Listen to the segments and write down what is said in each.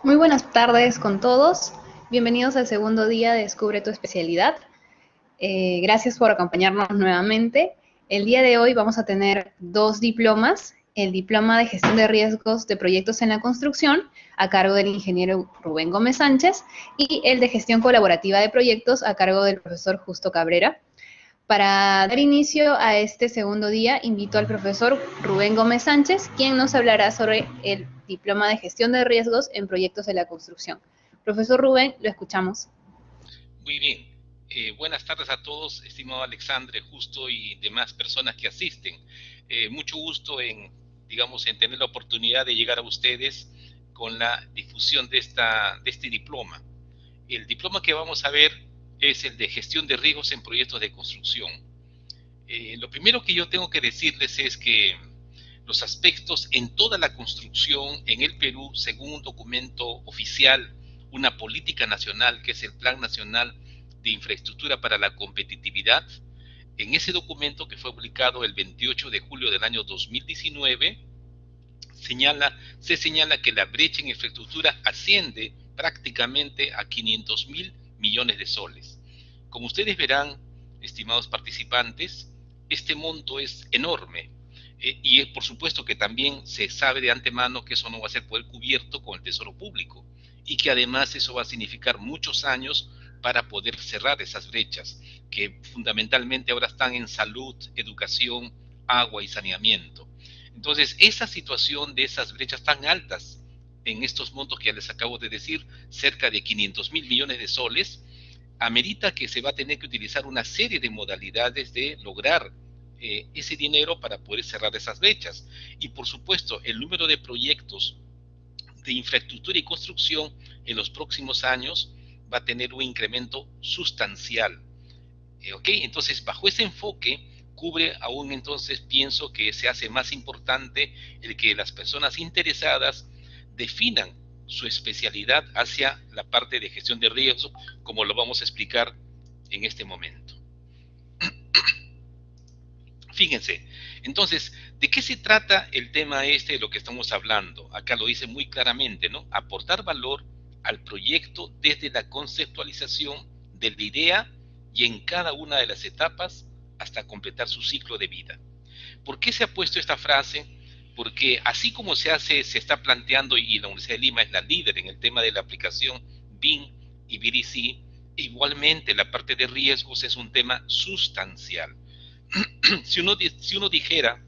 Muy buenas tardes con todos. Bienvenidos al segundo día de Descubre tu especialidad. Gracias por acompañarnos nuevamente. El día de hoy vamos a tener dos diplomas. El diploma de gestión de riesgos de proyectos en la construcción a cargo del ingeniero Rubén Gómez Sánchez y el de gestión colaborativa de proyectos a cargo del profesor Justo Cabrera. Para dar inicio a este segundo día, invito al profesor Rubén Gómez Sánchez, quien nos hablará sobre el diploma de gestión de riesgos en proyectos de la construcción. Profesor Rubén, lo escuchamos. Muy bien. Buenas tardes a todos, estimado Alexandre, Justo y demás personas que asisten. Mucho gusto en tener la oportunidad de llegar a ustedes con la difusión de este diploma. El diploma que vamos a ver es el de gestión de riesgos en proyectos de construcción. Lo primero que yo tengo que decirles es que los aspectos en toda la construcción en el Perú, según un documento oficial, una política nacional, que es el Plan Nacional de Infraestructura para la Competitividad, en ese documento que fue publicado el 28 de julio del año 2019, se señala que la brecha en infraestructura asciende prácticamente a 500.000 millones de soles. Como ustedes verán, estimados participantes, este monto es enorme. Y por supuesto que también se sabe de antemano que eso no va a ser poder cubierto con el tesoro público y que además eso va a significar muchos años para poder cerrar esas brechas que fundamentalmente ahora están en salud, educación, agua y saneamiento. Entonces, esa situación de esas brechas tan altas en estos montos que ya les acabo de decir, cerca de 500.000 millones de soles, amerita que se va a tener que utilizar una serie de modalidades de lograr ese dinero para poder cerrar esas brechas. Y por supuesto, el número de proyectos de infraestructura y construcción en los próximos años va a tener un incremento sustancial. Entonces, bajo ese enfoque, cubre aún entonces, pienso que se hace más importante el que las personas interesadas definan su especialidad hacia la parte de gestión de riesgo, como lo vamos a explicar en este momento. Fíjense, entonces, ¿de qué se trata el tema este de lo que estamos hablando? Acá lo dice muy claramente, ¿no? Aportar valor al proyecto desde la conceptualización de la idea y en cada una de las etapas hasta completar su ciclo de vida. ¿Por qué se ha puesto esta frase? Porque así como se está planteando, y la Universidad de Lima es la líder en el tema de la aplicación BIM y BDC, igualmente la parte de riesgos es un tema sustancial. Si uno dijera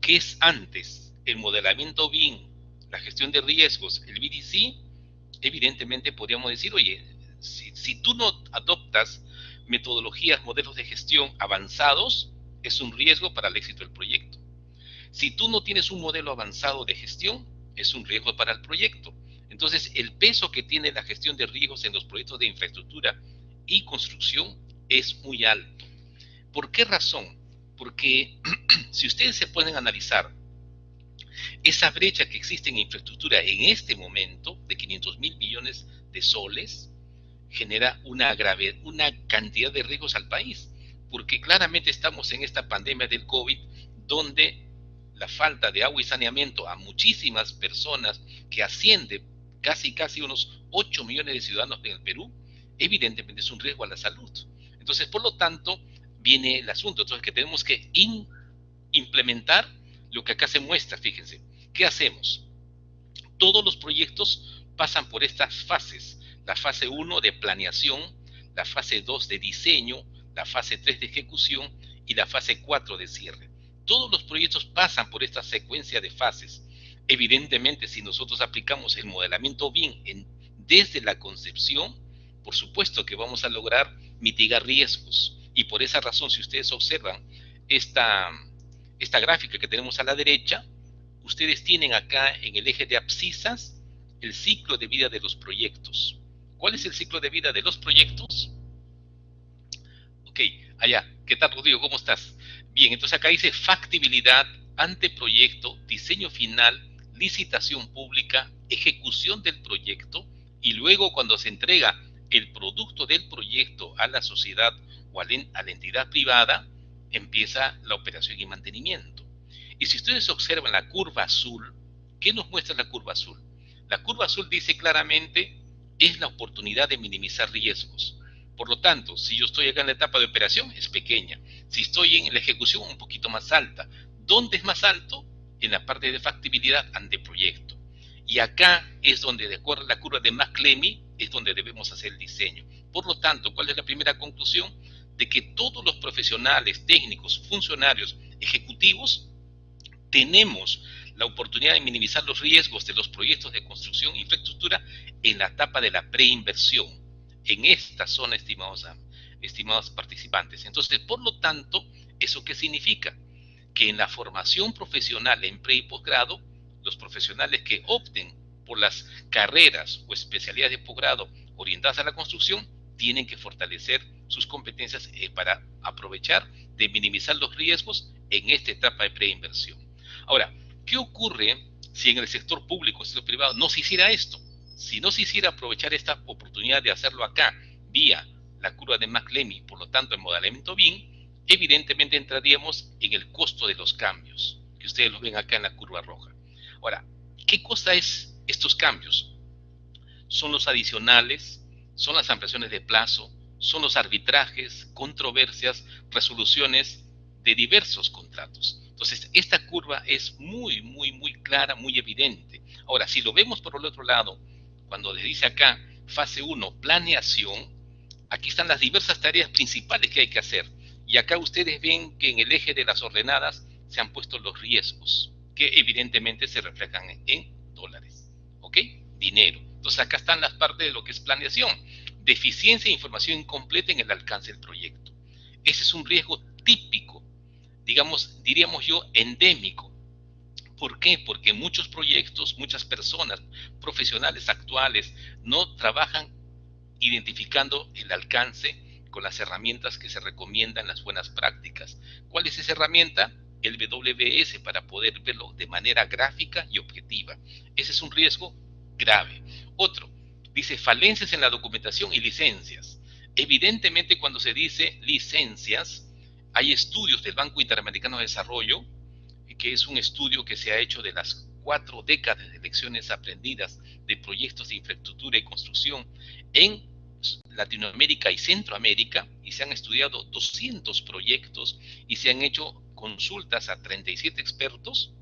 que es antes el modelamiento BIM, la gestión de riesgos, el BDC, evidentemente podríamos decir, oye, si tú no adoptas metodologías, modelos de gestión avanzados, es un riesgo para el éxito del proyecto. Si tú no tienes un modelo avanzado de gestión, es un riesgo para el proyecto. Entonces, el peso que tiene la gestión de riesgos en los proyectos de infraestructura y construcción es muy alto. ¿Por qué razón? Porque si ustedes se pueden analizar esa brecha que existe en infraestructura en este momento de 500.000 millones de soles, genera una cantidad de riesgos al país, porque claramente estamos en esta pandemia del COVID, donde la falta de agua y saneamiento a muchísimas personas, que asciende casi unos 8 millones de ciudadanos en el Perú, evidentemente es un riesgo a la salud. Entonces, por lo tanto, viene el asunto. Entonces, que tenemos que implementar lo que acá se muestra, fíjense. ¿Qué hacemos? Todos los proyectos pasan por estas fases. La fase 1 de planeación, la fase 2 de diseño, la fase 3 de ejecución y la fase 4 de cierre. Todos los proyectos pasan por esta secuencia de fases. Evidentemente, si nosotros aplicamos el modelamiento BIM desde la concepción, por supuesto que vamos a lograr mitigar riesgos. Y por esa razón, si ustedes observan esta gráfica que tenemos a la derecha, ustedes tienen acá en el eje de abscisas el ciclo de vida de los proyectos. ¿Cuál es el ciclo de vida de los proyectos? Ok, allá. ¿Qué tal, Rodrigo? ¿Cómo estás? Bien, entonces acá dice factibilidad, anteproyecto, diseño final, licitación pública, ejecución del proyecto y luego cuando se entrega el producto del proyecto a la sociedad o a la entidad privada, empieza la operación y mantenimiento. Y si ustedes observan la curva azul, ¿qué nos muestra la curva azul? La curva azul dice claramente, es la oportunidad de minimizar riesgos. Por lo tanto, si yo estoy acá en la etapa de operación, es pequeña. Si estoy en la ejecución, un poquito más alta. ¿Dónde es más alto? En la parte de factibilidad ante proyecto. Y acá es donde, de acuerdo a la curva de McClemy, es donde debemos hacer el diseño. Por lo tanto, ¿cuál es la primera conclusión? De que todos los profesionales, técnicos, funcionarios, ejecutivos, tenemos la oportunidad de minimizar los riesgos de los proyectos de construcción e infraestructura en la etapa de la preinversión. En esta zona, estimados participantes. Entonces, por lo tanto, ¿eso qué significa? Que en la formación profesional en pre y posgrado, los profesionales que opten por las carreras o especialidades de posgrado orientadas a la construcción tienen que fortalecer sus competencias para aprovechar de minimizar los riesgos en esta etapa de preinversión. Ahora, ¿qué ocurre si en el sector público o el sector privado no se hiciera esto? Si no se hiciera aprovechar esta oportunidad de hacerlo acá, vía la curva de McClemy, por lo tanto en modelamiento BIM, evidentemente entraríamos en el costo de los cambios, que ustedes lo ven acá en la curva roja. Ahora, ¿qué cosa es estos cambios? Son los adicionales, son las ampliaciones de plazo, son los arbitrajes, controversias, resoluciones de diversos contratos. Entonces, esta curva es muy clara, muy evidente. Ahora, si lo vemos por el otro lado, cuando les dice acá, fase 1, planeación, aquí están las diversas tareas principales que hay que hacer. Y acá ustedes ven que en el eje de las ordenadas se han puesto los riesgos, que evidentemente se reflejan en dólares, ¿ok? Dinero. Entonces acá están las partes de lo que es planeación. Deficiencia e información incompleta en el alcance del proyecto. Ese es un riesgo típico, digamos, diríamos yo, endémico. ¿Por qué? Porque muchos proyectos, muchas personas, profesionales actuales, no trabajan identificando el alcance con las herramientas que se recomiendan, las buenas prácticas. ¿Cuál es esa herramienta? El WBS, para poder verlo de manera gráfica y objetiva. Ese es un riesgo grave. Otro, dice falencias en la documentación y licencias. Evidentemente, cuando se dice licencias, hay estudios del Banco Interamericano de Desarrollo, que es un estudio que se ha hecho de las 4 décadas de lecciones aprendidas de proyectos de infraestructura y construcción en Latinoamérica y Centroamérica, y se han estudiado 200 proyectos y se han hecho consultas a 37 expertos.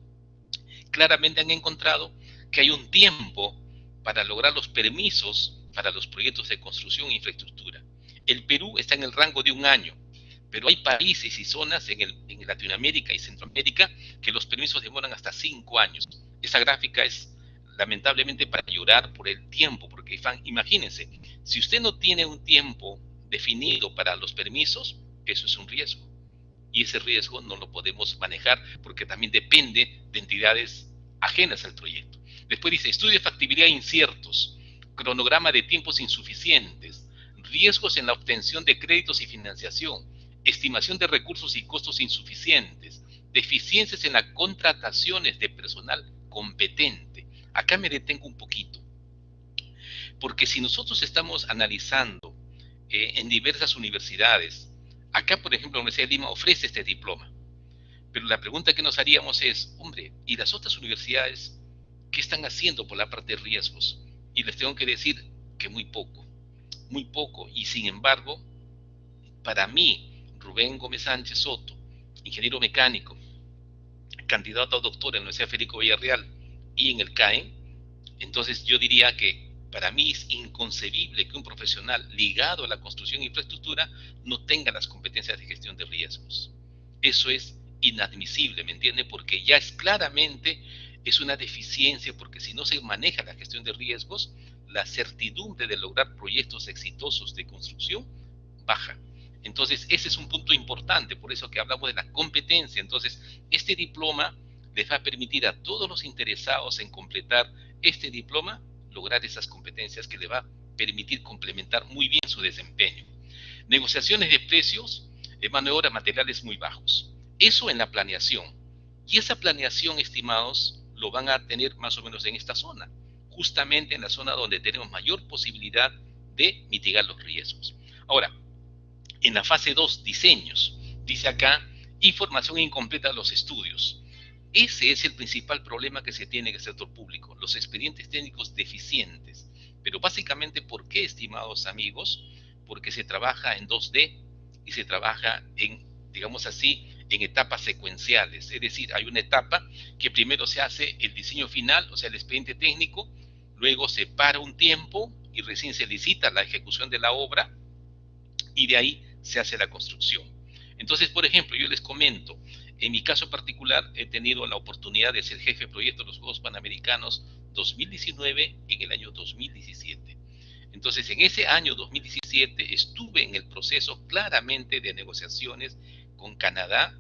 Claramente han encontrado que hay un tiempo para lograr los permisos para los proyectos de construcción e infraestructura. El Perú está en el rango de 1 año, pero hay países y zonas en Latinoamérica y Centroamérica que los permisos demoran hasta 5 años. Esa gráfica es lamentablemente para llorar por el tiempo, porque imagínense, si usted no tiene un tiempo definido para los permisos, eso es un riesgo. Y ese riesgo no lo podemos manejar porque también depende de entidades ajenas al proyecto. Después dice, estudio de factibilidad inciertos, cronograma de tiempos insuficientes, riesgos en la obtención de créditos y financiación, estimación de recursos y costos insuficientes, deficiencias en las contrataciones de personal competente. Acá me detengo un poquito, porque si nosotros estamos analizando en diversas universidades, acá por ejemplo la Universidad de Lima ofrece este diploma, pero la pregunta que nos haríamos es, hombre, ¿y las otras universidades qué están haciendo por la parte de riesgos? Y les tengo que decir que muy poco, y sin embargo, para mí, Rubén Gómez Sánchez Soto, ingeniero mecánico, candidato a doctor en la Universidad Federico Villarreal y en el CAE, entonces yo diría que para mí es inconcebible que un profesional ligado a la construcción e infraestructura no tenga las competencias de gestión de riesgos. Eso es inadmisible, ¿me entiende? Porque ya es claramente, es una deficiencia, porque si no se maneja la gestión de riesgos, la certidumbre de lograr proyectos exitosos de construcción baja. Entonces, ese es un punto importante, por eso que hablamos de la competencia. Entonces, este diploma les va a permitir a todos los interesados en completar este diploma, lograr esas competencias que le va a permitir complementar muy bien su desempeño. Negociaciones de precios, mano de obra, materiales muy bajos. Eso en la planeación. Y esa planeación, estimados, lo van a tener más o menos en esta zona, justamente en la zona donde tenemos mayor posibilidad de mitigar los riesgos. Ahora, en la fase 2, diseños, dice acá, información incompleta de los estudios. Ese es el principal problema que se tiene en el sector público, los expedientes técnicos deficientes. Pero básicamente, ¿por qué, estimados amigos? Porque se trabaja en 2D y se trabaja en, digamos así, en etapas secuenciales. Es decir, hay una etapa que primero se hace el diseño final, o sea, el expediente técnico, luego se para un tiempo y recién se licita la ejecución de la obra y de ahí se hace la construcción. Entonces, por ejemplo, yo les comento, en mi caso particular he tenido la oportunidad de ser jefe de proyecto de los Juegos Panamericanos 2019 en el año 2017. Entonces, en ese año 2017 estuve en el proceso claramente de negociaciones con Canadá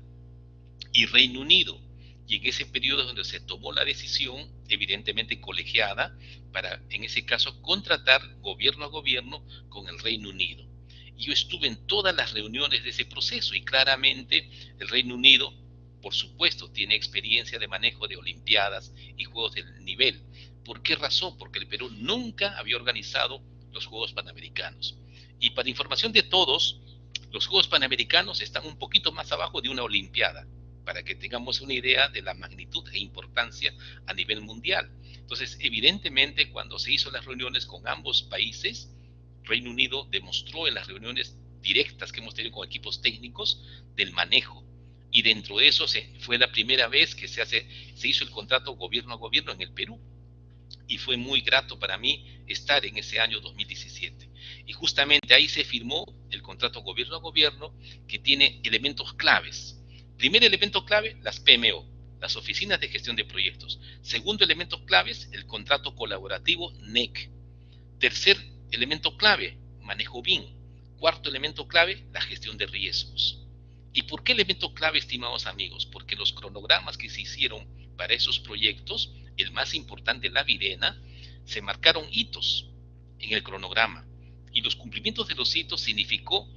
y Reino Unido. Y en ese periodo es donde se tomó la decisión, evidentemente colegiada, para, en ese caso, contratar gobierno a gobierno con el Reino Unido. Y yo estuve en todas las reuniones de ese proceso y claramente el Reino Unido, por supuesto, tiene experiencia de manejo de olimpiadas y juegos del nivel. ¿Por qué razón? Porque el Perú nunca había organizado los Juegos Panamericanos. Y para información de todos, los Juegos Panamericanos están un poquito más abajo de una olimpiada, para que tengamos una idea de la magnitud e importancia a nivel mundial. Entonces, evidentemente, cuando se hizo las reuniones con ambos países, Reino Unido demostró en las reuniones directas que hemos tenido con equipos técnicos del manejo. Y dentro de eso fue la primera vez que se hizo el contrato gobierno a gobierno en el Perú. Y fue muy grato para mí estar en ese año 2017. Y justamente ahí se firmó el contrato gobierno a gobierno, que tiene elementos claves. Primer elemento clave, las PMO, las oficinas de gestión de proyectos. Segundo elemento clave, el contrato colaborativo NEC. Tercer elemento clave, manejo BIM. Cuarto elemento clave, la gestión de riesgos. ¿Y por qué elemento clave, estimados amigos? Porque los cronogramas que se hicieron para esos proyectos, el más importante, la Videna, se marcaron hitos en el cronograma. Y los cumplimientos de los hitos significó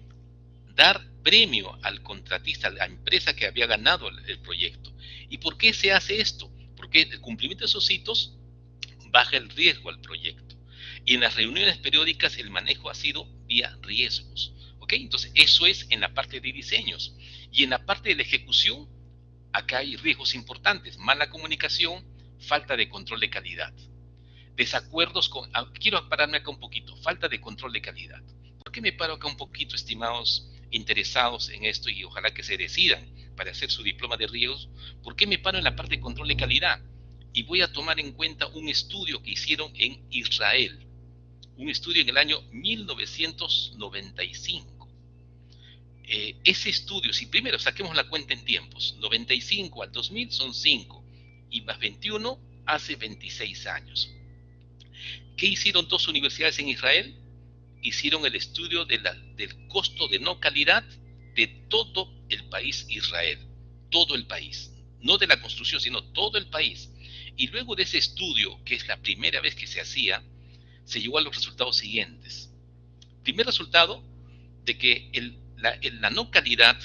dar premio al contratista, a la empresa que había ganado el proyecto. ¿Y por qué se hace esto? Porque el cumplimiento de esos hitos baja el riesgo al proyecto. Y en las reuniones periódicas el manejo ha sido vía riesgos. ¿Ok? Entonces, eso es en la parte de diseños. Y en la parte de la ejecución, acá hay riesgos importantes: mala comunicación, falta de control de calidad, desacuerdos con... Quiero pararme acá un poquito, falta de control de calidad. ¿Por qué me paro acá un poquito, estimados interesados en esto, y ojalá que se decidan para hacer su diploma de riesgos? ¿Por qué me paro en la parte de control de calidad? Y voy a tomar en cuenta un estudio que hicieron en Israel, un estudio en el año 1995. Ese estudio, si primero saquemos la cuenta en tiempos, 95 al 2000 son 5, y más 21 hace 26 años. ¿Qué hicieron dos universidades en Israel? Hicieron el estudio del costo de no calidad de todo el país Israel, todo el país, no de la construcción, sino todo el país. Y luego de ese estudio, que es la primera vez que se hacía, se llegó a los resultados siguientes. Primer resultado, de que la no calidad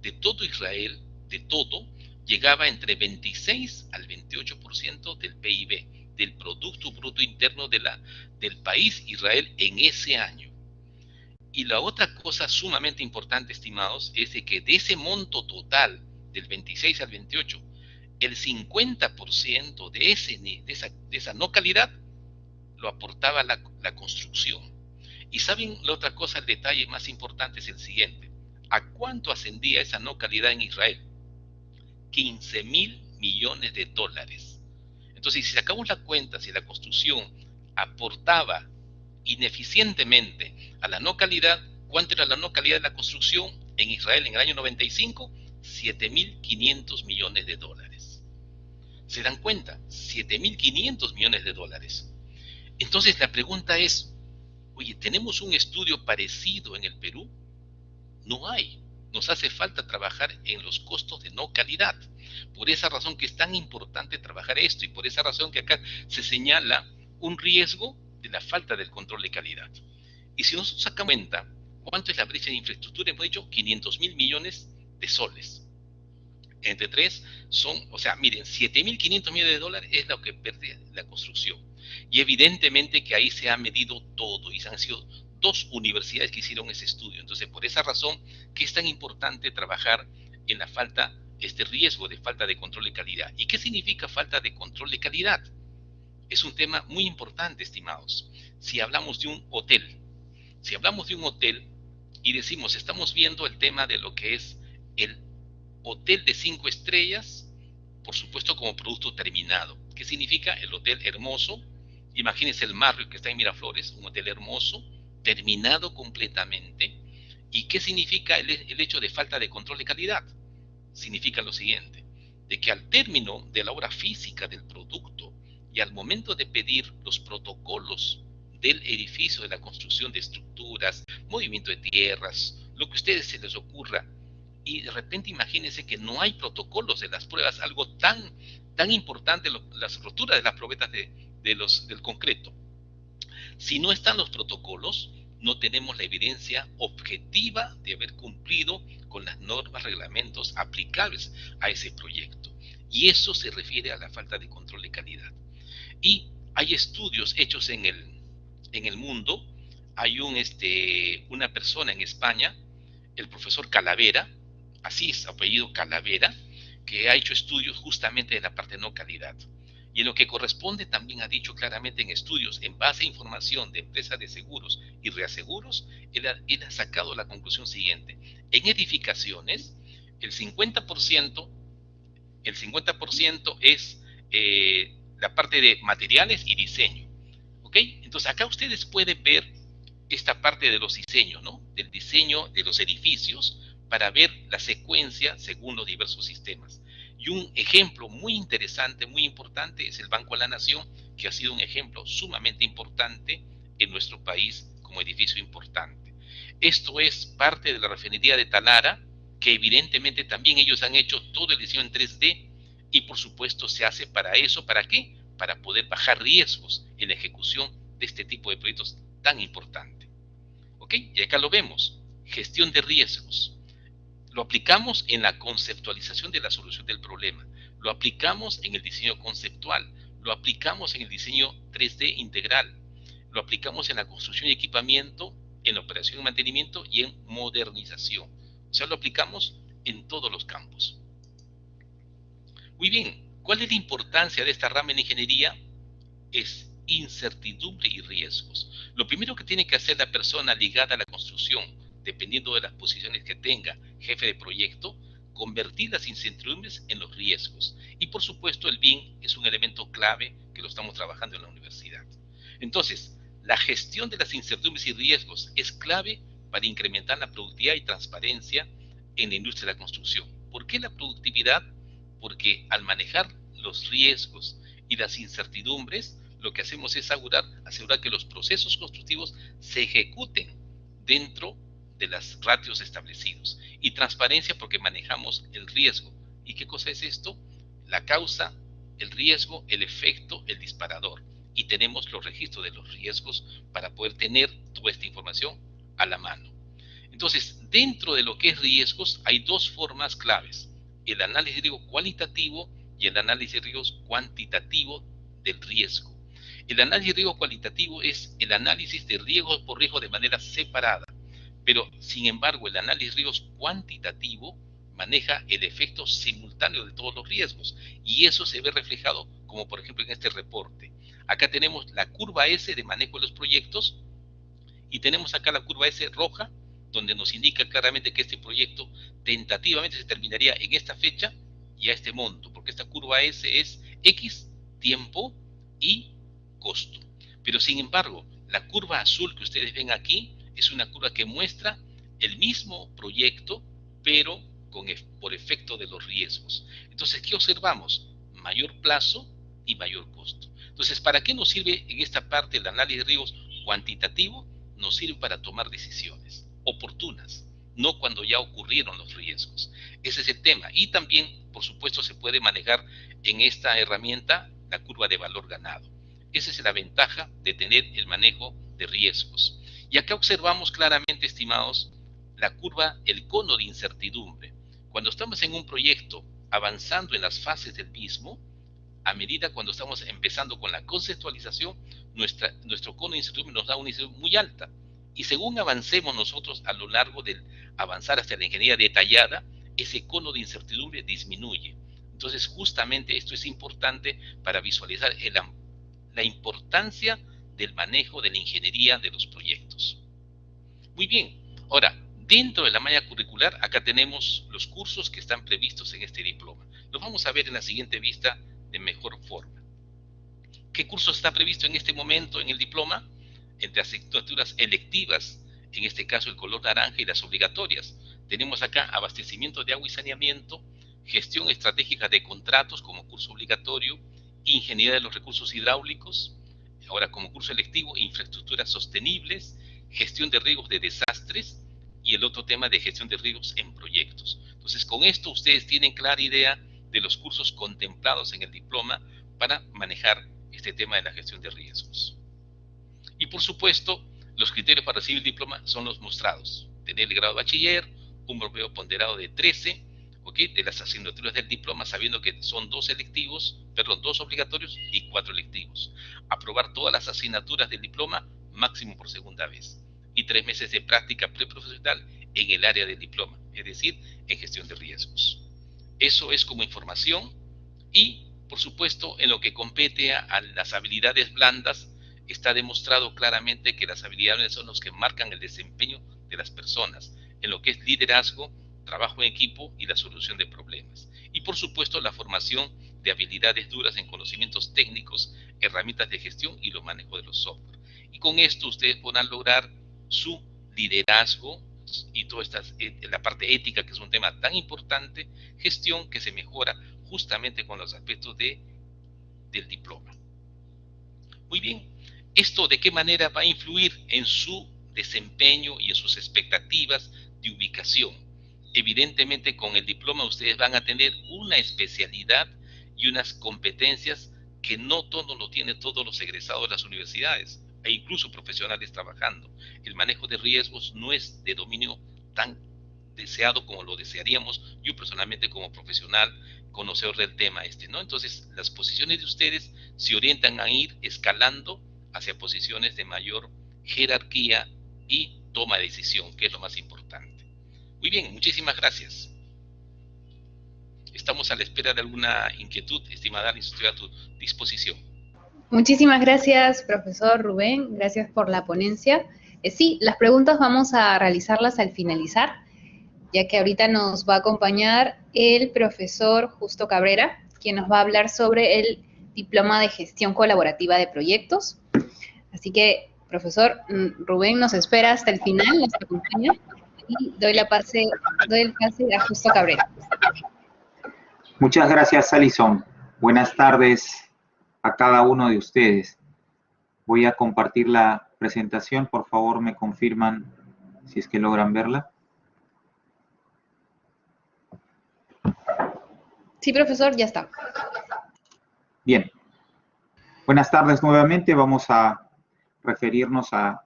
de todo Israel, de todo, llegaba entre 26 al 28% del PIB, del Producto Bruto Interno del país Israel en ese año. Y la otra cosa sumamente importante, estimados, es de que de ese monto total, del 26 al 28, el 50% de esa no calidad lo aportaba la construcción. Y saben la otra cosa, el detalle más importante es el siguiente: ¿a cuánto ascendía esa no calidad en Israel? 15.000 millones de dólares. Entonces, si sacamos la cuenta, si la construcción aportaba ineficientemente a la no calidad, ¿cuánto era la no calidad de la construcción en Israel en el año 95? 7.500 millones de dólares. ¿Se dan cuenta? 7.500 millones de dólares. Entonces la pregunta es, oye, ¿tenemos un estudio parecido en el Perú? No hay. Nos hace falta trabajar en los costos de no calidad. Por esa razón que es tan importante trabajar esto, y por esa razón que acá se señala un riesgo de la falta del control de calidad. Y si nosotros sacamos cuenta, ¿cuánto es la brecha de infraestructura? Hemos dicho 500.000 millones de soles. Entre tres son, o sea, miren, 7.500 millones de dólares es lo que pierde la construcción. Y evidentemente que ahí se ha medido todo, y han sido dos universidades que hicieron ese estudio. Entonces, por esa razón que es tan importante trabajar en la falta este riesgo de falta de control de calidad. ¿Y qué significa falta de control de calidad? Es un tema muy importante, estimados. Si hablamos de un hotel, y decimos, estamos viendo el tema de lo que es el hotel de 5 estrellas, por supuesto como producto terminado. ¿Qué significa? El hotel hermoso. Imagínense el Marriott que está en Miraflores, un hotel hermoso, terminado completamente. ¿Y qué significa el hecho de falta de control de calidad? Significa lo siguiente, de que al término de la obra física del producto y al momento de pedir los protocolos del edificio, de la construcción de estructuras, movimiento de tierras, lo que a ustedes se les ocurra, y de repente imagínense que no hay protocolos de las pruebas, algo tan importante, las roturas de las probetas del concreto. Si no están los protocolos, no tenemos la evidencia objetiva de haber cumplido con las normas, reglamentos aplicables a ese proyecto. Y eso se refiere a la falta de control de calidad. Y hay estudios hechos en el mundo. Hay una persona en España, el profesor Calavera, así es, apellido Calavera, que ha hecho estudios justamente de la parte de no calidad. Y en lo que corresponde también ha dicho claramente en estudios, en base a información de empresas de seguros y reaseguros, él ha sacado la conclusión siguiente. En edificaciones, el 50% es la parte de materiales y diseño. ¿Ok? Entonces acá ustedes pueden ver esta parte de los diseños, ¿no? Del diseño de los edificios para ver la secuencia según los diversos sistemas. Y un ejemplo muy interesante, muy importante, es el Banco de la Nación, que ha sido un ejemplo sumamente importante en nuestro país como edificio importante. Esto es parte de la refinería de Talara, que evidentemente también ellos han hecho todo el diseño en 3D y por supuesto se hace para eso. ¿Para qué? Para poder bajar riesgos en la ejecución de este tipo de proyectos tan importante. ¿Ok? Y acá lo vemos, gestión de riesgos. Lo aplicamos en la conceptualización de la solución del problema, lo aplicamos en el diseño conceptual, lo aplicamos en el diseño 3D integral, lo aplicamos en la construcción y equipamiento, en la operación y mantenimiento y en modernización. O sea, lo aplicamos en todos los campos. Muy bien, ¿cuál es la importancia de esta rama en ingeniería? Es incertidumbre y riesgos. Lo primero que tiene que hacer la persona ligada a la construcción, dependiendo de las posiciones que tenga, jefe de proyecto, convertir las incertidumbres en los riesgos. Y por supuesto el BIM es un elemento clave que lo estamos trabajando en la universidad. Entonces, la gestión de las incertidumbres y riesgos es clave para incrementar la productividad y transparencia en la industria de la construcción. ¿Por qué la productividad? Porque al manejar los riesgos y las incertidumbres, lo que hacemos es asegurar que los procesos constructivos se ejecuten dentro de las ratios establecidos. Y transparencia porque manejamos el riesgo. ¿Y qué cosa es esto? La causa, el riesgo, el efecto, el disparador. Y tenemos los registros de los riesgos para poder tener toda esta información a la mano. Entonces, dentro de lo que es riesgos, hay dos formas claves. El análisis de riesgo cualitativo y el análisis de riesgos cuantitativo del riesgo. El análisis de riesgo cualitativo es el análisis de riesgo por riesgo de manera separada. Pero, sin embargo, el análisis de riesgos cuantitativo maneja el efecto simultáneo de todos los riesgos. Y eso se ve reflejado, como por ejemplo en este reporte. Acá tenemos la curva S de manejo de los proyectos y tenemos acá la curva S roja, donde nos indica claramente que este proyecto tentativamente se terminaría en esta fecha y a este monto, porque esta curva S es X, tiempo y costo. Pero sin embargo, la curva azul que ustedes ven aquí es una curva que muestra el mismo proyecto, pero por efecto de los riesgos. Entonces, ¿qué observamos? Mayor plazo y mayor costo. Entonces, ¿para qué nos sirve en esta parte el análisis de riesgos cuantitativo? Nos sirve para tomar decisiones oportunas, no cuando ya ocurrieron los riesgos. Ese es el tema. Y también, por supuesto, se puede manejar en esta herramienta la curva de valor ganado. Esa es la ventaja de tener el manejo de riesgos. Y acá observamos claramente, estimados, la curva, el cono de incertidumbre. Cuando estamos en un proyecto avanzando en las fases del mismo, a medida cuando estamos empezando con la conceptualización, nuestro cono de incertidumbre nos da una incertidumbre muy alta. Y según avancemos nosotros a lo largo del avanzar hasta la ingeniería detallada, ese cono de incertidumbre disminuye. Entonces, justamente esto es importante para visualizar la importancia del manejo de la ingeniería de los proyectos. Muy bien, ahora, dentro de la malla curricular, acá tenemos los cursos que están previstos en este diploma. Los vamos a ver en la siguiente vista de mejor forma. ¿Qué curso está previsto en este momento en el diploma? Entre las asignaturas electivas, en este caso el color naranja, y las obligatorias. Tenemos acá abastecimiento de agua y saneamiento, gestión estratégica de contratos como curso obligatorio, ingeniería de los recursos hidráulicos, ahora como curso electivo, infraestructuras sostenibles, gestión de riesgos de desastres, y el otro tema de gestión de riesgos en proyectos. Entonces, con esto ustedes tienen clara idea de los cursos contemplados en el diploma para manejar este tema de la gestión de riesgos. Y por supuesto, los criterios para recibir el diploma son los mostrados. Tener el grado de bachiller, un promedio ponderado de 13, ¿okay?, de las asignaturas del diploma, sabiendo que son 2 obligatorios y 4 electivos. Aprobar todas las asignaturas del diploma, máximo por segunda vez. Y 3 meses de práctica preprofesional en el área del diploma, es decir, en gestión de riesgos. Eso es como información. Y, por supuesto, en lo que compete a las habilidades blandas, está demostrado claramente que las habilidades son los que marcan el desempeño de las personas, en lo que es liderazgo, trabajo en equipo y la solución de problemas. Y, por supuesto, la formación de habilidades duras en conocimientos técnicos, herramientas de gestión y los manejos de los software. Y con esto ustedes podrán lograr su liderazgo y toda la parte ética, que es un tema tan importante, gestión que se mejora justamente con los aspectos del diploma. Muy bien, ¿esto de qué manera va a influir en su desempeño y en sus expectativas de ubicación? Evidentemente, con el diploma ustedes van a tener una especialidad y unas competencias que no todo lo tienen todos los egresados de las universidades, e incluso profesionales trabajando. El manejo de riesgos no es de dominio tan deseado como lo desearíamos, yo personalmente como profesional conocedor del tema ¿no? Entonces, las posiciones de ustedes se orientan a ir escalando hacia posiciones de mayor jerarquía y toma de decisión, que es lo más importante. Muy bien, muchísimas gracias. Estamos a la espera de alguna inquietud, estimada Alice, estoy a tu disposición. Muchísimas gracias, profesor Rubén. Gracias por la ponencia. Sí, las preguntas vamos a realizarlas al finalizar, ya que ahorita nos va a acompañar el profesor Justo Cabrera, quien nos va a hablar sobre el diploma de gestión colaborativa de proyectos. Así que, profesor, Rubén nos espera hasta el final, nos acompaña, y doy el pase a Justo Cabrera. Muchas gracias, Alison. Buenas tardes a cada uno de ustedes. Voy a compartir la presentación. Por favor, me confirman si es que logran verla. Sí, profesor, ya está. Bien. Buenas tardes nuevamente. Vamos a referirnos a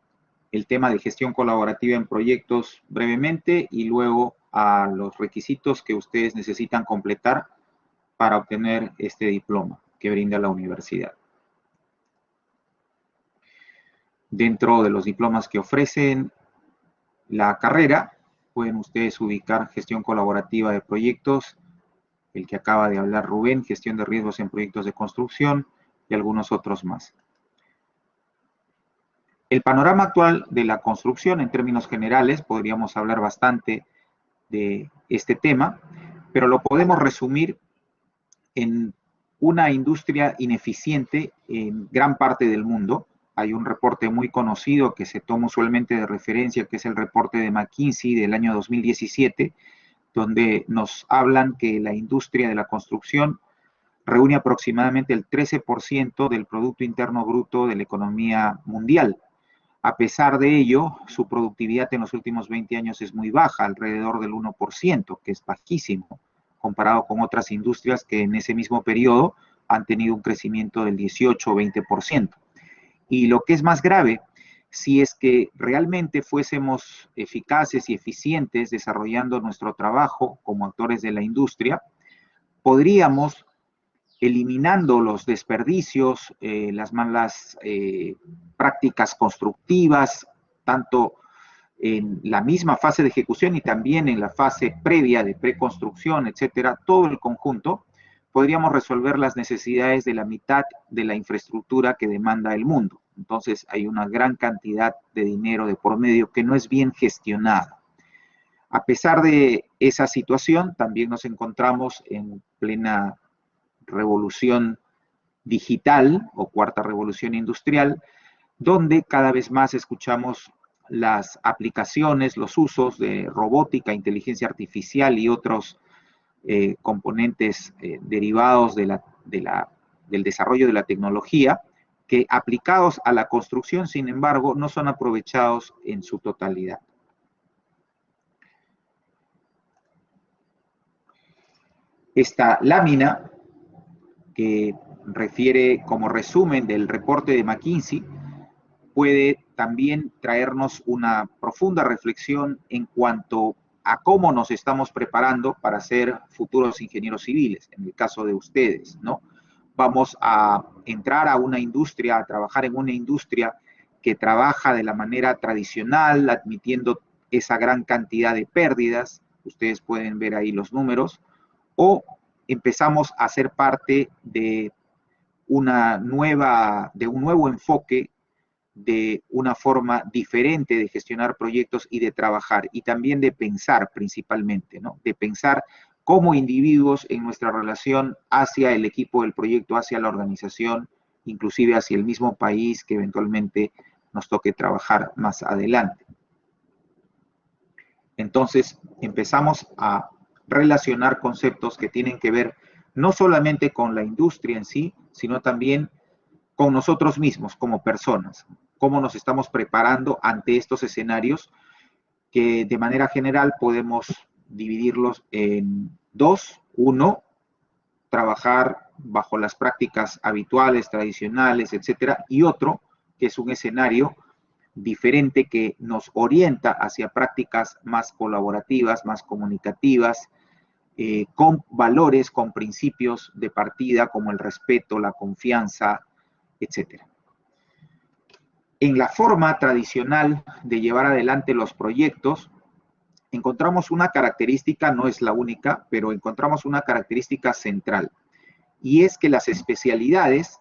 el tema de gestión colaborativa en proyectos brevemente y luego a los requisitos que ustedes necesitan completar para obtener este diploma que brinda la universidad. Dentro de los diplomas que ofrecen la carrera, pueden ustedes ubicar gestión colaborativa de proyectos, el que acaba de hablar Rubén, gestión de riesgos en proyectos de construcción y algunos otros más. El panorama actual de la construcción, en términos generales, podríamos hablar bastante de este tema, pero lo podemos resumir en una industria ineficiente en gran parte del mundo. Hay un reporte muy conocido que se toma usualmente de referencia, que es el reporte de McKinsey del año 2017, donde nos hablan que la industria de la construcción reúne aproximadamente el 13% del Producto Interno Bruto de la economía mundial. A pesar de ello, su productividad en los últimos 20 años es muy baja, alrededor del 1%, que es bajísimo, comparado con otras industrias que en ese mismo periodo han tenido un crecimiento del 18 o 20%. Y lo que es más grave, si es que realmente fuésemos eficaces y eficientes desarrollando nuestro trabajo como actores de la industria, podríamos, eliminando los desperdicios, las malas prácticas constructivas, tanto en la misma fase de ejecución y también en la fase previa de preconstrucción, etcétera, todo el conjunto, podríamos resolver las necesidades de la mitad de la infraestructura que demanda el mundo. Entonces hay una gran cantidad de dinero de por medio que no es bien gestionada. A pesar de esa situación, también nos encontramos en plena revolución digital o cuarta revolución industrial, donde cada vez más escuchamos las aplicaciones, los usos de robótica, inteligencia artificial y otros componentes derivados del desarrollo de la tecnología, que aplicados a la construcción, sin embargo, no son aprovechados en su totalidad. Esta lámina, que refiere como resumen del reporte de McKinsey, puede también traernos una profunda reflexión en cuanto a cómo nos estamos preparando para ser futuros ingenieros civiles, en el caso de ustedes, ¿no? Vamos a entrar a una industria, a trabajar en una industria que trabaja de la manera tradicional, admitiendo esa gran cantidad de pérdidas, ustedes pueden ver ahí los números, o empezamos a ser parte de un nuevo enfoque, de una forma diferente de gestionar proyectos y de trabajar, y también de pensar principalmente, ¿no? De pensar como individuos en nuestra relación hacia el equipo del proyecto, hacia la organización, inclusive hacia el mismo país que eventualmente nos toque trabajar más adelante. Entonces, empezamos a relacionar conceptos que tienen que ver no solamente con la industria en sí, sino también con nosotros mismos como personas, cómo nos estamos preparando ante estos escenarios que de manera general podemos dividirlos en dos. Uno, trabajar bajo las prácticas habituales, tradicionales, etcétera, y otro, que es un escenario diferente que nos orienta hacia prácticas más colaborativas, más comunicativas, con valores, con principios de partida como el respeto, la confianza, etcétera. En la forma tradicional de llevar adelante los proyectos, encontramos una característica, no es la única, pero encontramos una característica central, y es que las especialidades,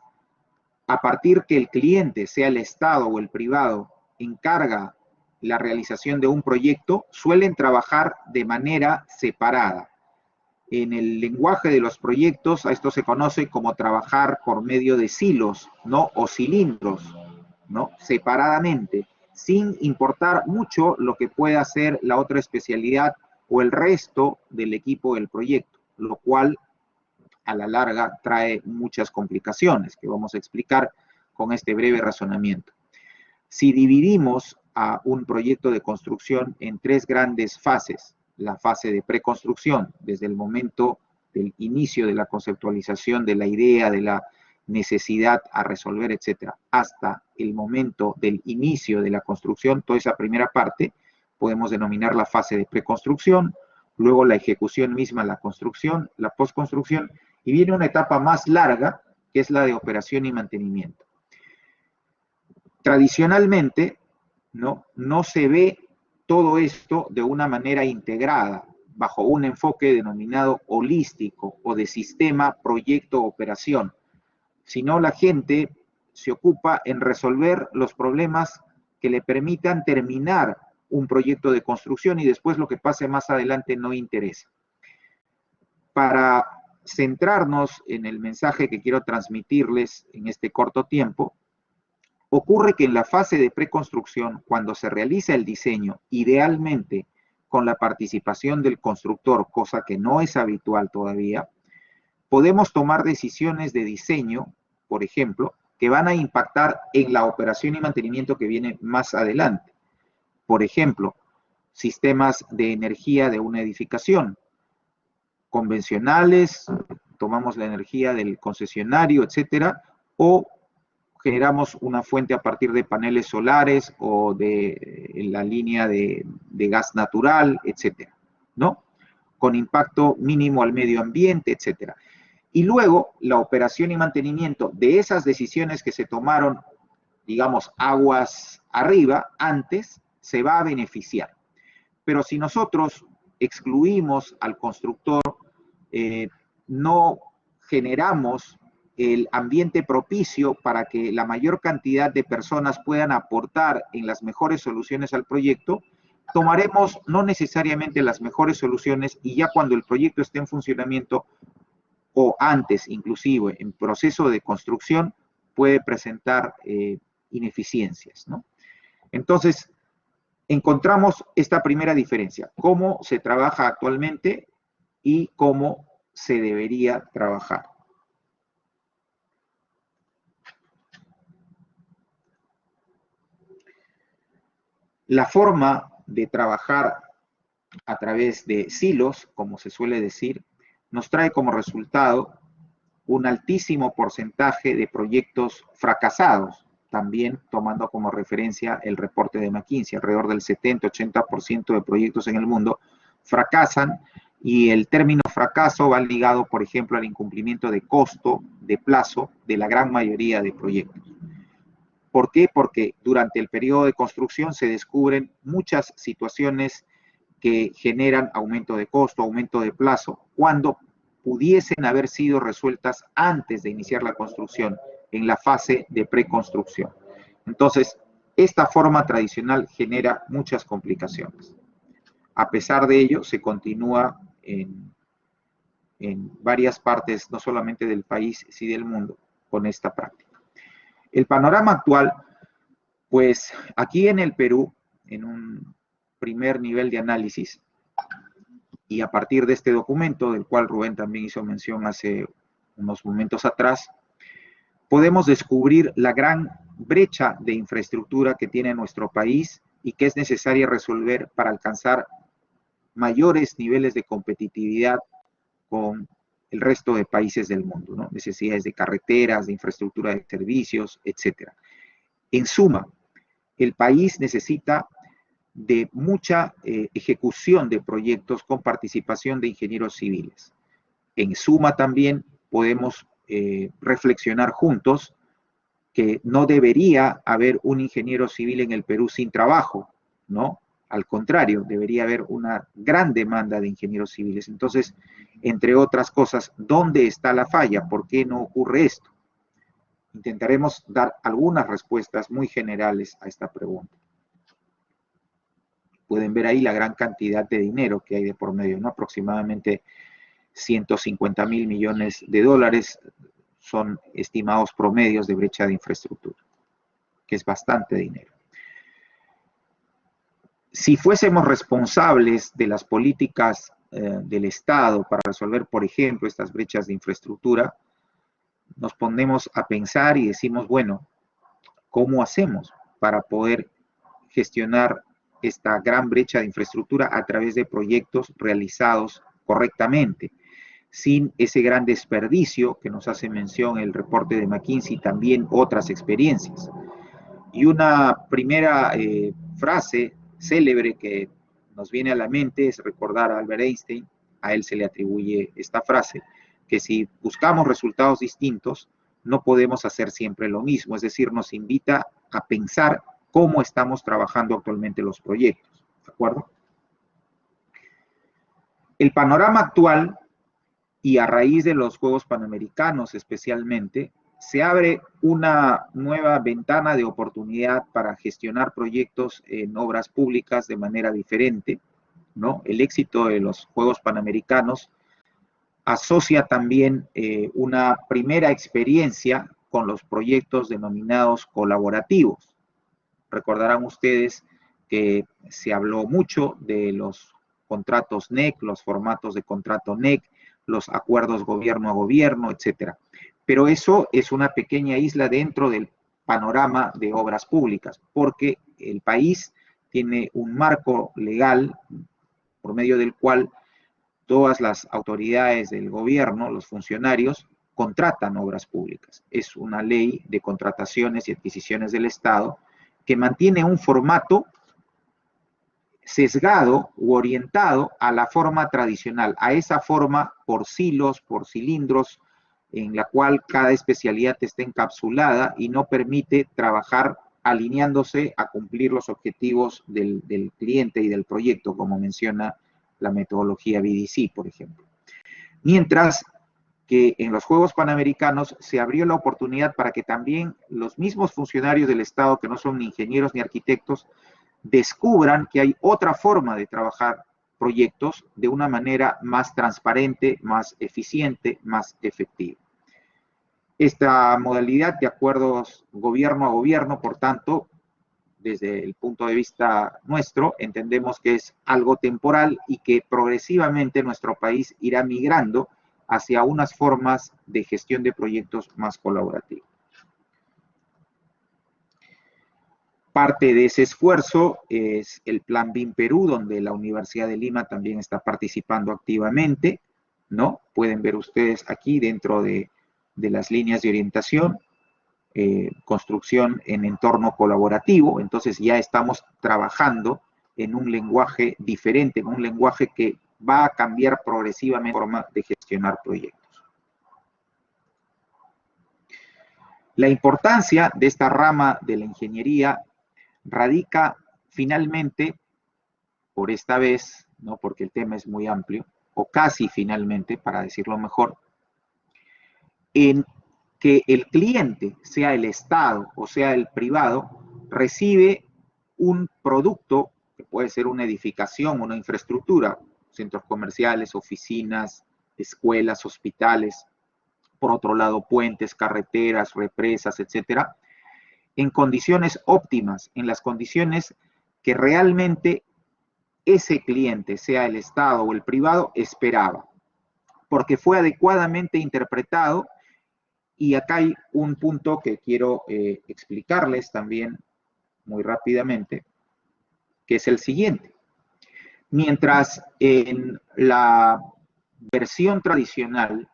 a partir que el cliente, sea el Estado o el privado, encarga la realización de un proyecto, suelen trabajar de manera separada. En el lenguaje de los proyectos, a esto se conoce como trabajar por medio de silos, ¿no? O cilindros, ¿no? Separadamente, sin importar mucho lo que pueda hacer la otra especialidad o el resto del equipo del proyecto, lo cual a la larga trae muchas complicaciones que vamos a explicar con este breve razonamiento. Si dividimos a un proyecto de construcción en tres grandes fases, la fase de preconstrucción, desde el momento del inicio de la conceptualización de la idea, de la necesidad a resolver, etcétera, hasta el momento del inicio de la construcción, toda esa primera parte podemos denominar la fase de preconstrucción, luego la ejecución misma, la construcción, la postconstrucción, y viene una etapa más larga, que es la de operación y mantenimiento. Tradicionalmente, no se ve todo esto de una manera integrada, bajo un enfoque denominado holístico o de sistema, proyecto, operación, sino la gente se ocupa en resolver los problemas que le permitan terminar un proyecto de construcción y después lo que pase más adelante no interesa. Para centrarnos en el mensaje que quiero transmitirles en este corto tiempo, ocurre que en la fase de preconstrucción, cuando se realiza el diseño, idealmente con la participación del constructor, cosa que no es habitual todavía, podemos tomar decisiones de diseño, por ejemplo, que van a impactar en la operación y mantenimiento que viene más adelante. Por ejemplo, sistemas de energía de una edificación convencionales, tomamos la energía del concesionario, etcétera, o generamos una fuente a partir de paneles solares o de la línea de gas natural, etcétera, ¿no? Con impacto mínimo al medio ambiente, etcétera. Y luego, la operación y mantenimiento de esas decisiones que se tomaron, digamos, aguas arriba, antes, se va a beneficiar. Pero si nosotros excluimos al constructor, no generamos el ambiente propicio para que la mayor cantidad de personas puedan aportar en las mejores soluciones al proyecto, tomaremos no necesariamente las mejores soluciones y ya cuando el proyecto esté en funcionamiento o antes, inclusive en proceso de construcción, puede presentar ineficiencias, ¿no? Entonces, encontramos esta primera diferencia, cómo se trabaja actualmente y cómo se debería trabajar. La forma de trabajar a través de silos, como se suele decir, nos trae como resultado un altísimo porcentaje de proyectos fracasados, también tomando como referencia el reporte de McKinsey. Alrededor del 70-80% de proyectos en el mundo fracasan y el término fracaso va ligado, por ejemplo, al incumplimiento de costo, de plazo, de la gran mayoría de proyectos. ¿Por qué? Porque durante el periodo de construcción se descubren muchas situaciones que generan aumento de costo, aumento de plazo, cuando pudiesen haber sido resueltas antes de iniciar la construcción, en la fase de preconstrucción. Entonces, esta forma tradicional genera muchas complicaciones. A pesar de ello, se continúa en varias partes, no solamente del país, sino del mundo, con esta práctica. El panorama actual, pues aquí en el Perú, en un primer nivel de análisis, y a partir de este documento, del cual Rubén también hizo mención hace unos momentos atrás, podemos descubrir la gran brecha de infraestructura que tiene nuestro país y que es necesaria resolver para alcanzar mayores niveles de competitividad con el resto de países del mundo, ¿no? Necesidades de carreteras, de infraestructura de servicios, etc. En suma, el país necesita de mucha ejecución de proyectos con participación de ingenieros civiles. En suma también podemos reflexionar juntos que no debería haber un ingeniero civil en el Perú sin trabajo, ¿no? Al contrario, debería haber una gran demanda de ingenieros civiles. Entonces, entre otras cosas, ¿dónde está la falla? ¿Por qué no ocurre esto? Intentaremos dar algunas respuestas muy generales a esta pregunta. Pueden ver ahí la gran cantidad de dinero que hay de por medio, ¿no? Aproximadamente 150.000 millones de dólares son estimados promedios de brecha de infraestructura, que es bastante dinero. Si fuésemos responsables de las políticas del Estado para resolver, por ejemplo, estas brechas de infraestructura, nos ponemos a pensar y decimos, bueno, ¿cómo hacemos para poder gestionar esta gran brecha de infraestructura a través de proyectos realizados correctamente, sin ese gran desperdicio que nos hace mención el reporte de McKinsey y también otras experiencias? Y una primera frase célebre que nos viene a la mente es recordar a Albert Einstein. A él se le atribuye esta frase, que si buscamos resultados distintos, no podemos hacer siempre lo mismo, es decir, nos invita a pensar cómo estamos trabajando actualmente los proyectos, ¿de acuerdo? El panorama actual, y a raíz de los Juegos Panamericanos especialmente, se abre una nueva ventana de oportunidad para gestionar proyectos en obras públicas de manera diferente, ¿no? El éxito de los Juegos Panamericanos asocia también una primera experiencia con los proyectos denominados colaborativos. Recordarán ustedes que se habló mucho de los contratos NEC, los formatos de contrato NEC, los acuerdos gobierno a gobierno, etcétera. Pero eso es una pequeña isla dentro del panorama de obras públicas, porque el país tiene un marco legal por medio del cual todas las autoridades del gobierno, los funcionarios, contratan obras públicas. Es una ley de contrataciones y adquisiciones del Estado que mantiene un formato sesgado u orientado a la forma tradicional, a esa forma por silos, por cilindros, en la cual cada especialidad está encapsulada y no permite trabajar alineándose a cumplir los objetivos del cliente y del proyecto, como menciona la metodología BDC, por ejemplo. Mientras que en los Juegos Panamericanos se abrió la oportunidad para que también los mismos funcionarios del Estado, que no son ni ingenieros ni arquitectos, descubran que hay otra forma de trabajar proyectos de una manera más transparente, más eficiente, más efectiva. Esta modalidad de acuerdos gobierno a gobierno, por tanto, desde el punto de vista nuestro, entendemos que es algo temporal y que progresivamente nuestro país irá migrando hacia unas formas de gestión de proyectos más colaborativas. Parte de ese esfuerzo es el Plan BIM Perú, donde la Universidad de Lima también está participando activamente, ¿no? Pueden ver ustedes aquí dentro de las líneas de orientación, construcción en entorno colaborativo. Entonces ya estamos trabajando en un lenguaje diferente, en un lenguaje que va a cambiar progresivamente la forma de gestionar proyectos. La importancia de esta rama de la ingeniería radica finalmente, por esta vez, ¿no? Porque el tema es muy amplio, o casi finalmente, para decirlo mejor, en que el cliente, sea el Estado o sea el privado, recibe un producto, que puede ser una edificación, una infraestructura, centros comerciales, oficinas, escuelas, hospitales, por otro lado puentes, carreteras, represas, etcétera, en condiciones óptimas, en las condiciones que realmente ese cliente, sea el Estado o el privado, esperaba, porque fue adecuadamente interpretado. Y acá hay un punto que quiero explicarles también muy rápidamente, que es el siguiente. Mientras en la versión tradicional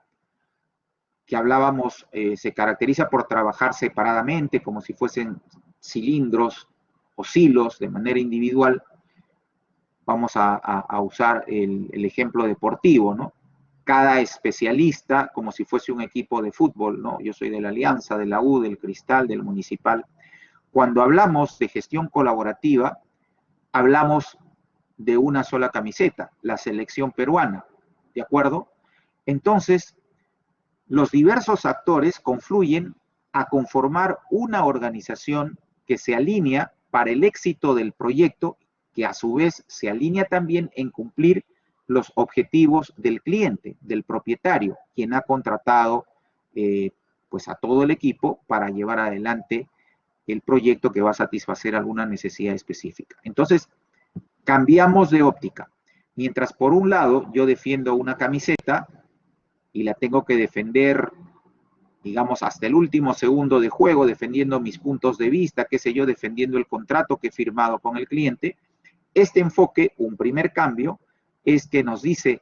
que hablábamos se caracteriza por trabajar separadamente, como si fuesen cilindros o silos de manera individual, vamos a usar el ejemplo deportivo, ¿no? Cada especialista, como si fuese un equipo de fútbol, ¿no? Yo soy de la Alianza, de la U, del Cristal, del Municipal. Cuando hablamos de gestión colaborativa, hablamos de una sola camiseta, la selección peruana, ¿de acuerdo? Entonces, los diversos actores confluyen a conformar una organización que se alinea para el éxito del proyecto, que a su vez se alinea también en cumplir los objetivos del cliente, del propietario, quien ha contratado pues a todo el equipo para llevar adelante el proyecto que va a satisfacer alguna necesidad específica. Entonces, cambiamos de óptica. Mientras por un lado yo defiendo una camiseta y la tengo que defender, digamos, hasta el último segundo de juego, defendiendo mis puntos de vista, qué sé yo, defendiendo el contrato que he firmado con el cliente, este enfoque, un primer cambio, es que nos dice,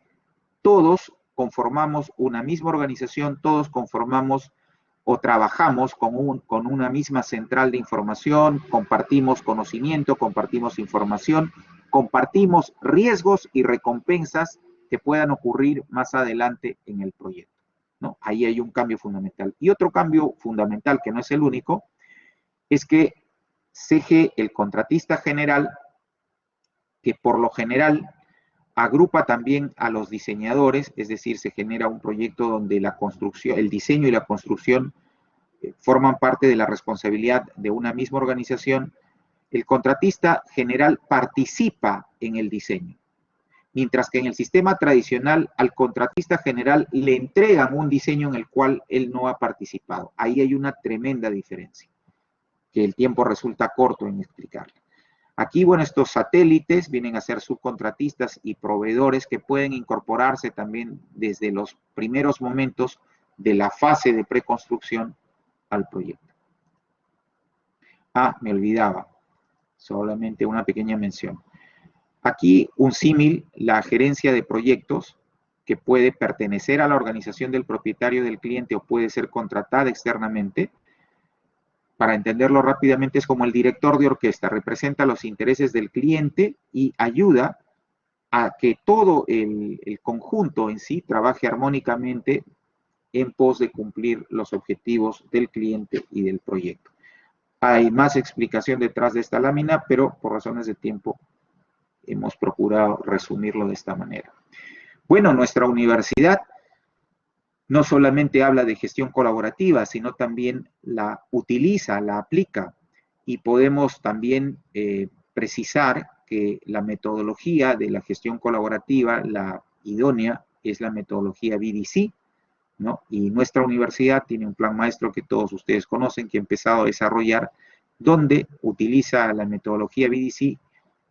todos conformamos una misma organización, todos conformamos o trabajamos con una misma central de información, compartimos conocimiento, compartimos información, compartimos riesgos y recompensas que puedan ocurrir más adelante en el proyecto, ¿no? Ahí hay un cambio fundamental. Y otro cambio fundamental, que no es el único, es que CG, el contratista general, que por lo general agrupa también a los diseñadores, es decir, se genera un proyecto donde la construcción, el diseño y la construcción forman parte de la responsabilidad de una misma organización. El contratista general participa en el diseño, mientras que en el sistema tradicional al contratista general le entregan un diseño en el cual él no ha participado. Ahí hay una tremenda diferencia, que el tiempo resulta corto en explicarla. Aquí, bueno, estos satélites vienen a ser subcontratistas y proveedores que pueden incorporarse también desde los primeros momentos de la fase de preconstrucción al proyecto. Ah, me olvidaba, solamente una pequeña mención. Aquí un símil, la gerencia de proyectos, que puede pertenecer a la organización del propietario del cliente o puede ser contratada externamente. Para entenderlo rápidamente, es como el director de orquesta, representa los intereses del cliente y ayuda a que todo el conjunto en sí trabaje armónicamente en pos de cumplir los objetivos del cliente y del proyecto. Hay más explicación detrás de esta lámina, pero por razones de tiempo hemos procurado resumirlo de esta manera. Bueno, nuestra universidad no solamente habla de gestión colaborativa, sino también la utiliza, la aplica, y podemos también precisar que la metodología de la gestión colaborativa, la idónea, es la metodología BDC, ¿no? Y nuestra universidad tiene un plan maestro que todos ustedes conocen, que ha empezado a desarrollar, donde utiliza la metodología BDC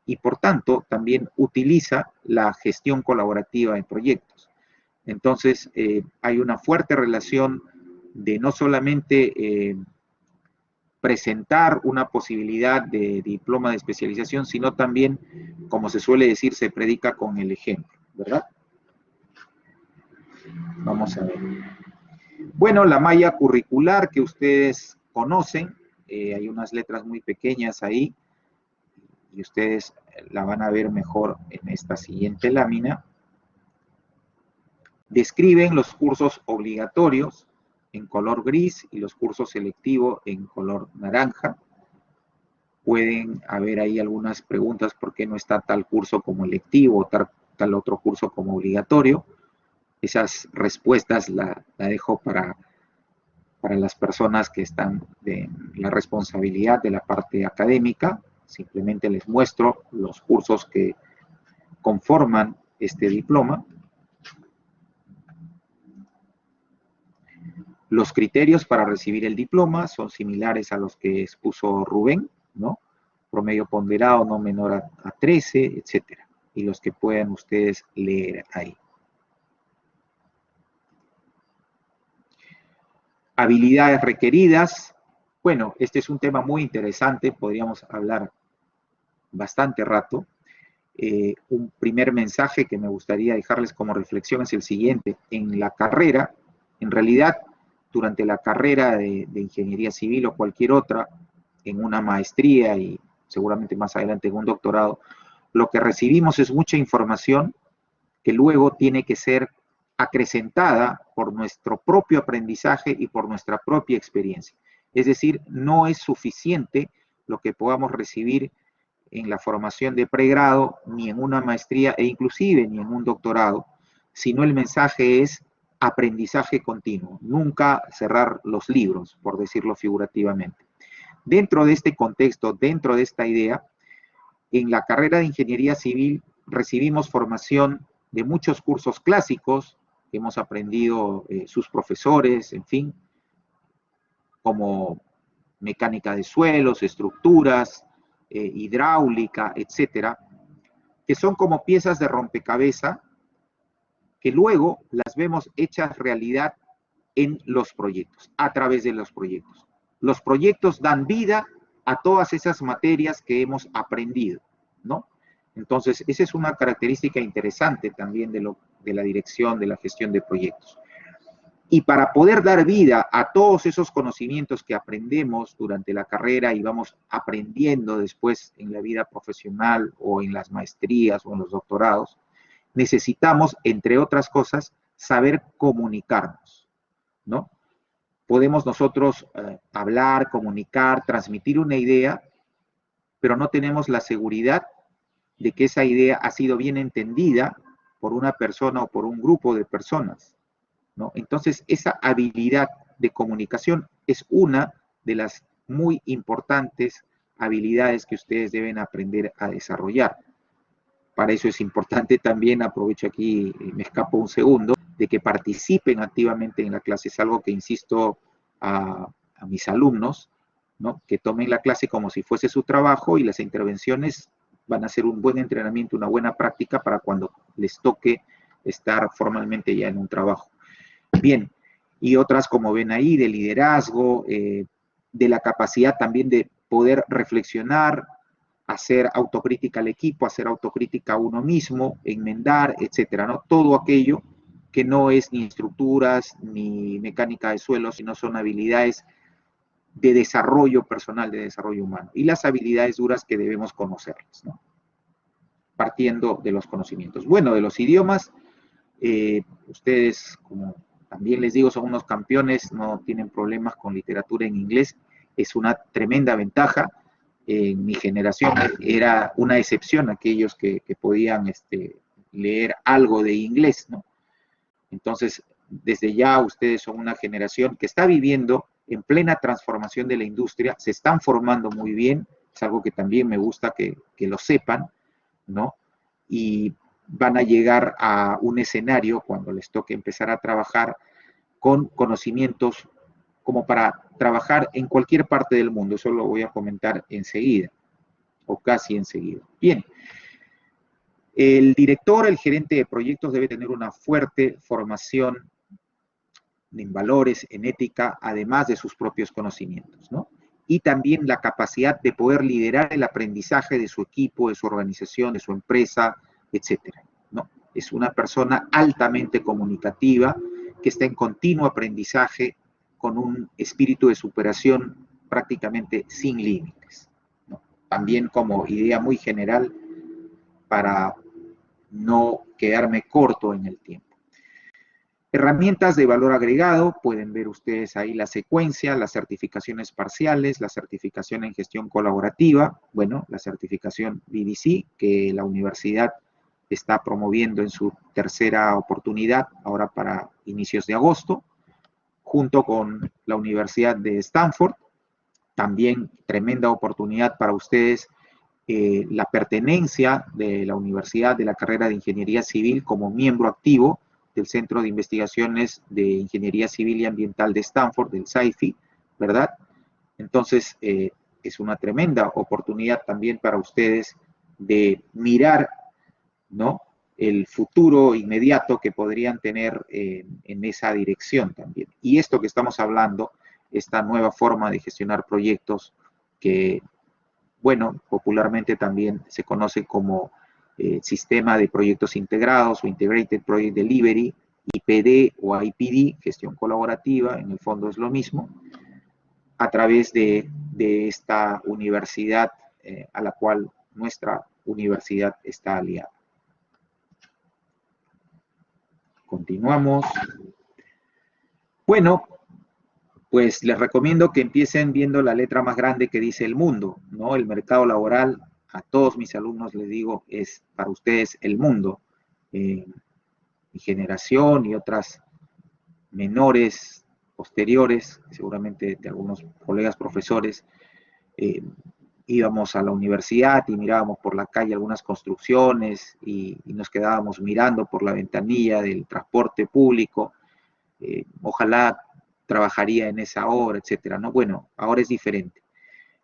y por tanto también utiliza la gestión colaborativa de proyectos. Entonces, hay una fuerte relación de no solamente presentar una posibilidad de diploma de especialización, sino también, como se suele decir, se predica con el ejemplo, ¿verdad? Vamos a ver. Bueno, la malla curricular que ustedes conocen, hay unas letras muy pequeñas ahí, y ustedes la van a ver mejor en esta siguiente lámina. Describen los cursos obligatorios en color gris y los cursos selectivos en color naranja. Pueden haber ahí algunas preguntas, ¿por qué no está tal curso como electivo o tal otro curso como obligatorio? Esas respuestas la dejo para las personas que están en la responsabilidad de la parte académica. Simplemente les muestro los cursos que conforman este diploma. Los criterios para recibir el diploma son similares a los que expuso Rubén, ¿no? Promedio ponderado no menor a 13, etcétera. Y los que puedan ustedes leer ahí. Habilidades requeridas. Bueno, este es un tema muy interesante, podríamos hablar bastante rato. Un primer mensaje que me gustaría dejarles como reflexión es el siguiente. En la carrera, en realidad, durante la carrera de ingeniería civil o cualquier otra, en una maestría y seguramente más adelante en un doctorado, lo que recibimos es mucha información que luego tiene que ser acrecentada por nuestro propio aprendizaje y por nuestra propia experiencia. Es decir, no es suficiente lo que podamos recibir en la formación de pregrado, ni en una maestría e inclusive ni en un doctorado, sino el mensaje es aprendizaje continuo, nunca cerrar los libros, por decirlo figurativamente. Dentro de este contexto, dentro de esta idea, en la carrera de ingeniería civil recibimos formación de muchos cursos clásicos que hemos aprendido sus profesores, en fin, como mecánica de suelos, estructuras, hidráulica, etcétera, que son como piezas de rompecabezas que luego las vemos hechas realidad en los proyectos, a través de los proyectos. Los proyectos dan vida a todas esas materias que hemos aprendido, ¿no? Entonces, esa es una característica interesante también de la dirección, de la gestión de proyectos. Y para poder dar vida a todos esos conocimientos que aprendemos durante la carrera y vamos aprendiendo después en la vida profesional o en las maestrías o en los doctorados, necesitamos, entre otras cosas, saber comunicarnos, ¿no? Podemos nosotros hablar, comunicar, transmitir una idea, pero no tenemos la seguridad de que esa idea ha sido bien entendida por una persona o por un grupo de personas, ¿no? Entonces, esa habilidad de comunicación es una de las muy importantes habilidades que ustedes deben aprender a desarrollar. Para eso es importante también, aprovecho aquí, me escapo un segundo, de que participen activamente en la clase. Es algo que insisto a mis alumnos, ¿no? Que tomen la clase como si fuese su trabajo y las intervenciones van a ser un buen entrenamiento, una buena práctica para cuando les toque estar formalmente ya en un trabajo. Bien, y otras como ven ahí, de liderazgo, de la capacidad también de poder reflexionar, hacer autocrítica al equipo, hacer autocrítica a uno mismo, enmendar, etcétera, ¿no? Todo aquello que no es ni estructuras ni mecánica de suelo, sino son habilidades de desarrollo personal, de desarrollo humano. Y las habilidades duras que debemos conocerlas, ¿no? Partiendo de los conocimientos. Bueno, de los idiomas, ustedes, como también les digo, son unos campeones, no tienen problemas con literatura en inglés. es una tremenda ventaja. En mi generación era una excepción aquellos que podían leer algo de inglés, ¿no? Entonces, desde ya ustedes son una generación que está viviendo en plena transformación de la industria, se están formando muy bien, es algo que también me gusta que lo sepan, ¿no? Y van a llegar a un escenario cuando les toque empezar a trabajar con conocimientos como para trabajar en cualquier parte del mundo. Eso lo voy a comentar enseguida, o casi enseguida. Bien. El director, el gerente de proyectos debe tener una fuerte formación en valores, en ética, además de sus propios conocimientos, ¿no? Y también la capacidad de poder liderar el aprendizaje de su equipo, de su organización, de su empresa, etcétera, ¿no? Es una persona altamente comunicativa que está en continuo aprendizaje con un espíritu de superación prácticamente sin límites, ¿no? También como idea muy general para no quedarme corto en el tiempo. Herramientas de valor agregado, pueden ver ustedes ahí la secuencia, las certificaciones parciales, la certificación en gestión colaborativa, bueno, la certificación BDC, que la universidad está promoviendo en su tercera oportunidad, ahora para inicios de agosto, junto con la Universidad de Stanford, también tremenda oportunidad para ustedes, la pertenencia de la universidad de la carrera de Ingeniería Civil como miembro activo del Centro de Investigaciones de Ingeniería Civil y Ambiental de Stanford, del CIFI, ¿verdad? Entonces, es una tremenda oportunidad también para ustedes de mirar, ¿no?, el futuro inmediato que podrían tener en esa dirección también. Y esto que estamos hablando, esta nueva forma de gestionar proyectos que, bueno, popularmente también se conoce como Sistema de Proyectos Integrados o Integrated Project Delivery, IPD o IPD, gestión colaborativa, en el fondo es lo mismo, a través de esta universidad a la cual nuestra universidad está aliada. Continuamos. Bueno, pues les recomiendo que empiecen viendo la letra más grande que dice el mundo, ¿no? El mercado laboral, a todos mis alumnos les digo, es para ustedes el mundo. Mi generación y otras menores, posteriores, seguramente de algunos colegas profesores, íbamos a la universidad y mirábamos por la calle algunas construcciones y nos quedábamos mirando por la ventanilla del transporte público. Ojalá trabajaría en esa obra, etcétera, ¿no? Bueno, ahora es diferente.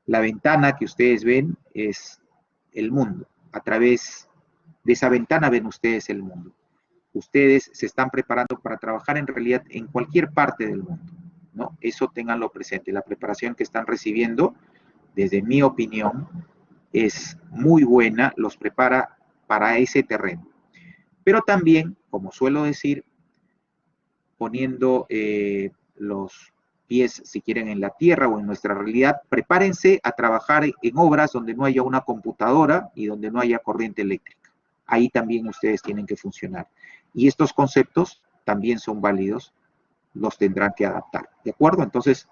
La ventana que ustedes ven es el mundo. A través de esa ventana ven ustedes el mundo. Ustedes se están preparando para trabajar en realidad en cualquier parte del mundo, ¿no? Eso ténganlo presente. La preparación que están recibiendo, desde mi opinión, es muy buena, los prepara para ese terreno. Pero también, como suelo decir, poniendo los pies, si quieren, en la tierra o en nuestra realidad, prepárense a trabajar en obras donde no haya una computadora y donde no haya corriente eléctrica. Ahí también ustedes tienen que funcionar. Y estos conceptos también son válidos, los tendrán que adaptar, ¿de acuerdo? Entonces,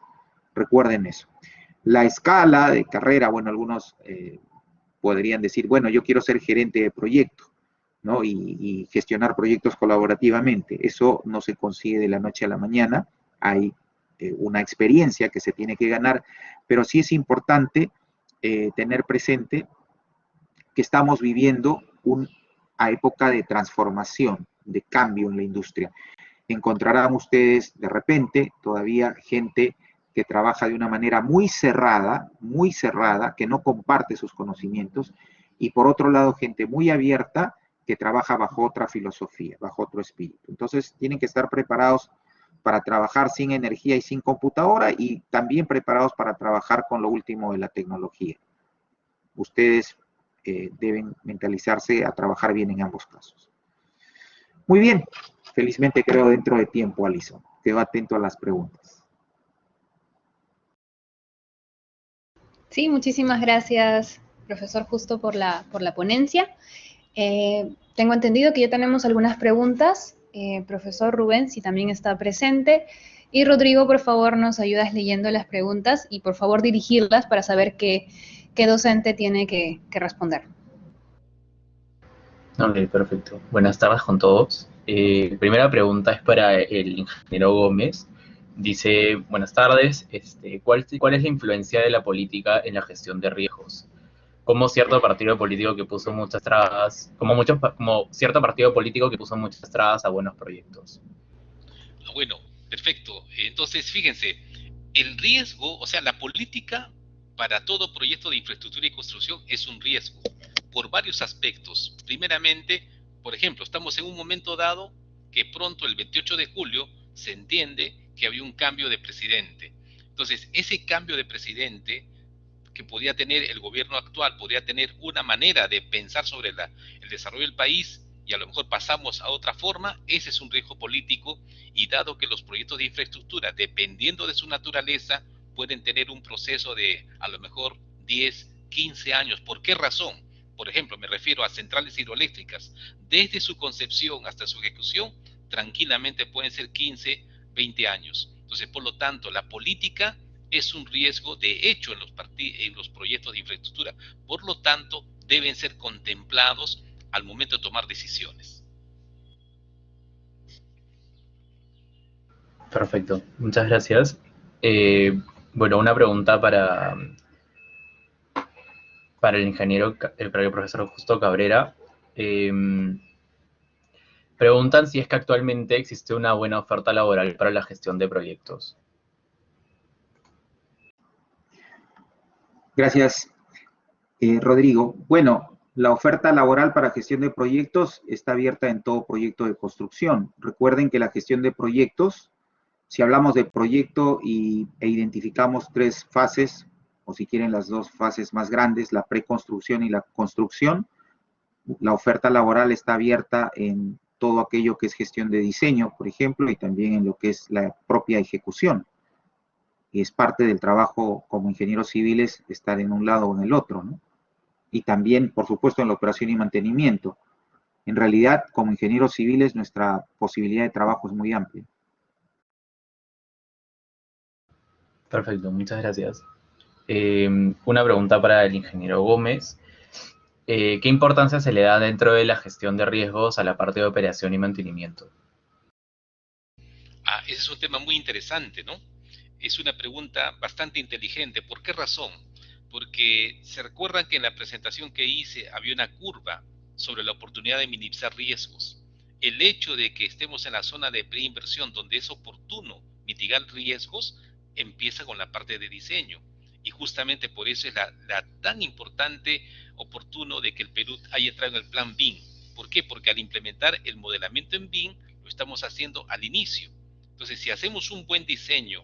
recuerden eso. La escala de carrera, bueno, algunos podrían decir, bueno, yo quiero ser gerente de proyecto, ¿no? Y gestionar proyectos colaborativamente. Eso no se consigue de la noche a la mañana. Hay una experiencia que se tiene que ganar, pero sí es importante tener presente que estamos viviendo una época de transformación, de cambio en la industria. Encontrarán ustedes de repente todavía gente que trabaja de una manera muy cerrada, que no comparte sus conocimientos, y por otro lado gente muy abierta que trabaja bajo otra filosofía, bajo otro espíritu. Entonces tienen que estar preparados para trabajar sin energía y sin computadora, y también preparados para trabajar con lo último de la tecnología. Ustedes deben mentalizarse a trabajar bien en ambos casos. Muy bien, felizmente creo dentro de tiempo, Alison. Quedo atento a las preguntas. Sí, muchísimas gracias, profesor Justo, por la ponencia. Tengo entendido que ya tenemos algunas preguntas. Profesor Rubén, si también está presente. Y Rodrigo, por favor, nos ayudas leyendo las preguntas y por favor dirigirlas para saber qué docente tiene que responder. Ok, perfecto. Buenas tardes con todos. Primera pregunta es para el ingeniero Gómez. Dice, buenas tardes, ¿cuál es la influencia de la política en la gestión de riesgos? Como cierto partido político que puso muchas trabas, como cierto partido político que puso muchas trabas a buenos proyectos. Bueno, perfecto. Entonces, fíjense, el riesgo, o sea, la política para todo proyecto de infraestructura y construcción es un riesgo por varios aspectos. Primeramente, por ejemplo, estamos en un momento dado que pronto, el 28 de julio, se entiende que había un cambio de presidente. Entonces, ese cambio de presidente que podía tener el gobierno actual, podría tener una manera de pensar sobre el desarrollo del país y a lo mejor pasamos a otra forma, ese es un riesgo político y dado que los proyectos de infraestructura, dependiendo de su naturaleza, pueden tener un proceso de a lo mejor 10, 15 años. ¿Por qué razón? Por ejemplo, me refiero a centrales hidroeléctricas. Desde su concepción hasta su ejecución, tranquilamente pueden ser 15, 20 años. Entonces, por lo tanto, la política es un riesgo de hecho en los proyectos de infraestructura. Por lo tanto, deben ser contemplados al momento de tomar decisiones. Perfecto, muchas gracias. Bueno, una pregunta para el profesor Justo Cabrera. Preguntan si es que actualmente existe una buena oferta laboral para la gestión de proyectos. Gracias, Rodrigo. Bueno, la oferta laboral para gestión de proyectos está abierta en todo proyecto de construcción. Recuerden que la gestión de proyectos, si hablamos de proyecto e identificamos tres fases, o si quieren las dos fases más grandes, la preconstrucción y la construcción, la oferta laboral está abierta en todo aquello que es gestión de diseño, por ejemplo, y también en lo que es la propia ejecución. Y es parte del trabajo como ingenieros civiles estar en un lado o en el otro, ¿no? Y también, por supuesto, en la operación y mantenimiento. En realidad, como ingenieros civiles, nuestra posibilidad de trabajo es muy amplia. Perfecto, muchas gracias. Una pregunta para el ingeniero Gómez. ¿Qué importancia se le da dentro de la gestión de riesgos a la parte de operación y mantenimiento? Ese es un tema muy interesante, ¿no? Es una pregunta bastante inteligente. ¿Por qué razón? Porque se recuerdan que en la presentación que hice había una curva sobre la oportunidad de minimizar riesgos. El hecho de que estemos en la zona de preinversión donde es oportuno mitigar riesgos empieza con la parte de diseño. Y justamente por eso es la tan importante, oportuno de que el Perú haya entrado en el plan BIM. ¿Por qué? Porque al implementar el modelamiento en BIM lo estamos haciendo al inicio. Entonces, si hacemos un buen diseño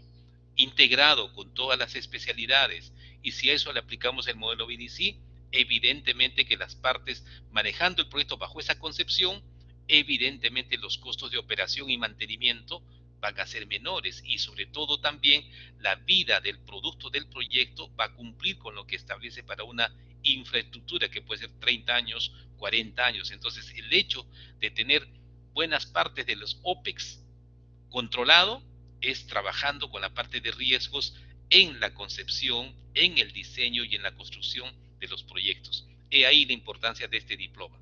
integrado con todas las especialidades y si a eso le aplicamos el modelo BDC, evidentemente que las partes manejando el proyecto bajo esa concepción, evidentemente los costos de operación y mantenimiento van a ser menores y sobre todo también la vida del producto del proyecto va a cumplir con lo que establece para una infraestructura que puede ser 30 años, 40 años. Entonces, el hecho de tener buenas partes de los OPEX controlado es trabajando con la parte de riesgos en la concepción, en el diseño y en la construcción de los proyectos. He ahí la importancia de este diploma.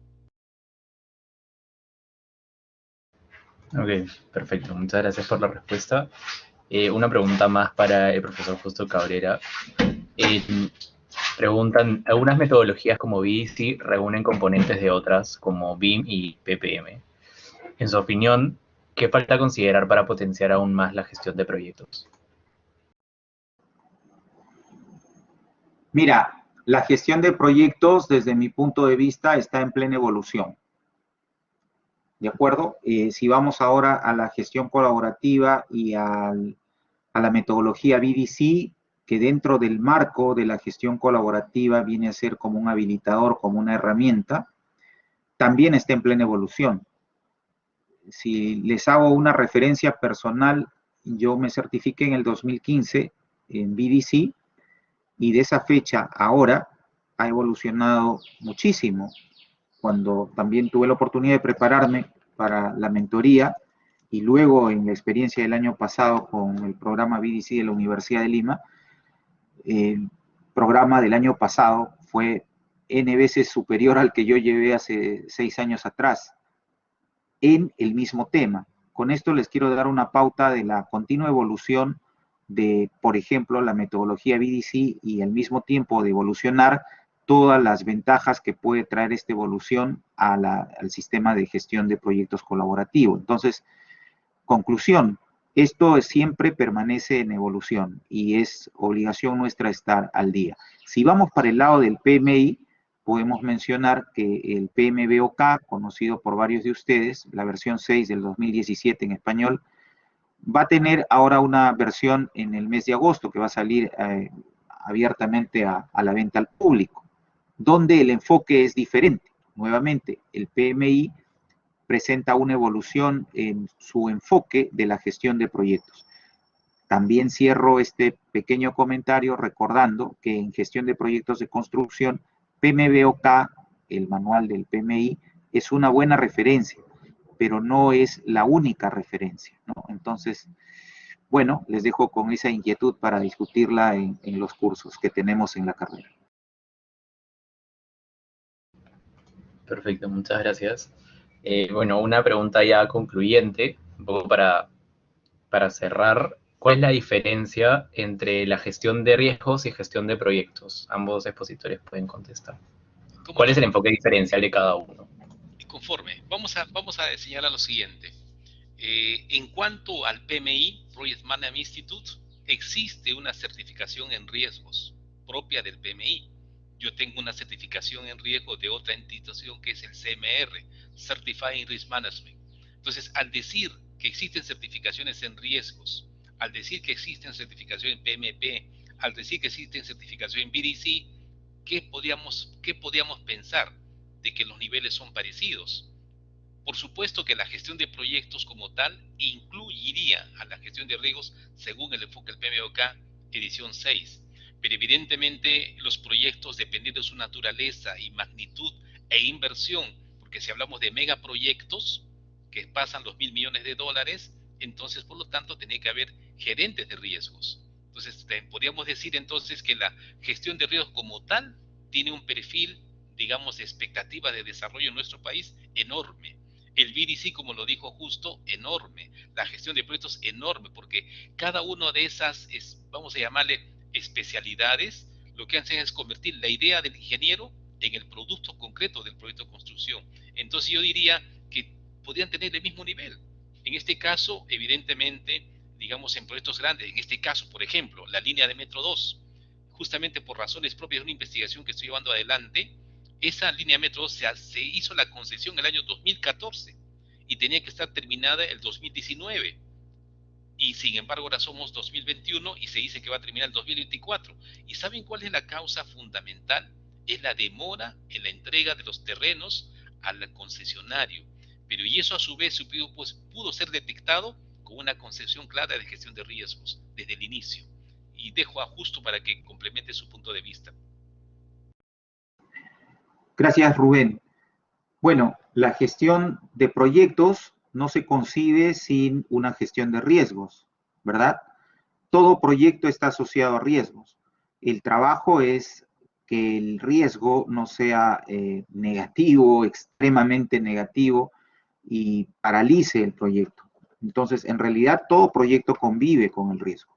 Ok, perfecto. Muchas gracias por la respuesta. Una pregunta más para el profesor Justo Cabrera. Preguntan, ¿algunas metodologías como BDC reúnen componentes de otras como BIM y PPM? En su opinión, ¿qué falta considerar para potenciar aún más la gestión de proyectos? Mira, la gestión de proyectos, desde mi punto de vista, está en plena evolución. ¿De acuerdo? Si vamos ahora a la gestión colaborativa y a la metodología BDC, que dentro del marco de la gestión colaborativa viene a ser como un habilitador, como una herramienta, también está en plena evolución. Si les hago una referencia personal, yo me certifiqué en el 2015 en BDC y de esa fecha ahora ha evolucionado muchísimo. Cuando también tuve la oportunidad de prepararme para la mentoría, y luego en la experiencia del año pasado con el programa BDC de la Universidad de Lima, el programa del año pasado fue N veces superior al que yo llevé hace 6 años atrás en el mismo tema. Con esto les quiero dar una pauta de la continua evolución de, por ejemplo, la metodología BDC y al mismo tiempo de evolucionar todas las ventajas que puede traer esta evolución al sistema de gestión de proyectos colaborativo. Entonces, conclusión, esto siempre permanece en evolución y es obligación nuestra estar al día. Si vamos para el lado del PMI, podemos mencionar que el PMBOK, conocido por varios de ustedes, la versión 6 del 2017 en español, va a tener ahora una versión en el mes de agosto que va a salir abiertamente a la venta al público, donde el enfoque es diferente. Nuevamente, el PMI presenta una evolución en su enfoque de la gestión de proyectos. También cierro este pequeño comentario recordando que en gestión de proyectos de construcción, PMBOK, el manual del PMI, es una buena referencia, pero no es la única referencia, ¿no? Entonces, bueno, les dejo con esa inquietud para discutirla en los cursos que tenemos en la carrera. Perfecto, muchas gracias. Bueno, una pregunta ya concluyente, un poco para cerrar. ¿Cuál es la diferencia entre la gestión de riesgos y gestión de proyectos? Ambos expositores pueden contestar. ¿Cuál es el enfoque diferencial de cada uno? Conforme. Vamos a señalar lo siguiente. En cuanto al PMI, Project Management Institute, existe una certificación en riesgos propia del PMI. Yo tengo una certificación en riesgo de otra institución que es el CMR, Certifying Risk Management. Entonces, al decir que existen certificaciones en riesgos, al decir que existen certificaciones en PMP, al decir que existen certificaciones en BDC, ¿qué podíamos pensar? De que los niveles son parecidos. Por supuesto que la gestión de proyectos como tal incluiría a la gestión de riesgos según el enfoque del PMBOK edición 6. Pero evidentemente los proyectos, dependiendo de su naturaleza y magnitud e inversión, porque si hablamos de megaproyectos que pasan los $1.000 millones, entonces por lo tanto tiene que haber gerentes de riesgos. Entonces podríamos decir entonces que la gestión de riesgos como tal tiene un perfil, digamos, de expectativa de desarrollo en nuestro país enorme. El BDC, como lo dijo Justo, enorme. La gestión de proyectos enorme, porque cada una de esas, vamos a llamarle especialidades, lo que hacen es convertir la idea del ingeniero en el producto concreto del proyecto de construcción. Entonces yo diría que podrían tener el mismo nivel. En este caso, evidentemente, digamos en proyectos grandes, en este caso, por ejemplo, la línea de Metro 2, justamente por razones propias de una investigación que estoy llevando adelante, esa línea de Metro 2 se hizo la concesión en el año 2014 y tenía que estar terminada el 2019. Y sin embargo ahora somos 2021 y se dice que va a terminar el 2024. ¿Y saben cuál es la causa fundamental? Es la demora en la entrega de los terrenos al concesionario. Pero y eso a su vez pudo ser detectado con una concepción clara de gestión de riesgos desde el inicio. Y dejo a Justo para que complemente su punto de vista. Gracias, Rubén. Bueno, la gestión de proyectos no se concibe sin una gestión de riesgos, ¿verdad? Todo proyecto está asociado a riesgos. El trabajo es que el riesgo no sea negativo, extremadamente negativo, y paralice el proyecto. Entonces, en realidad, todo proyecto convive con el riesgo.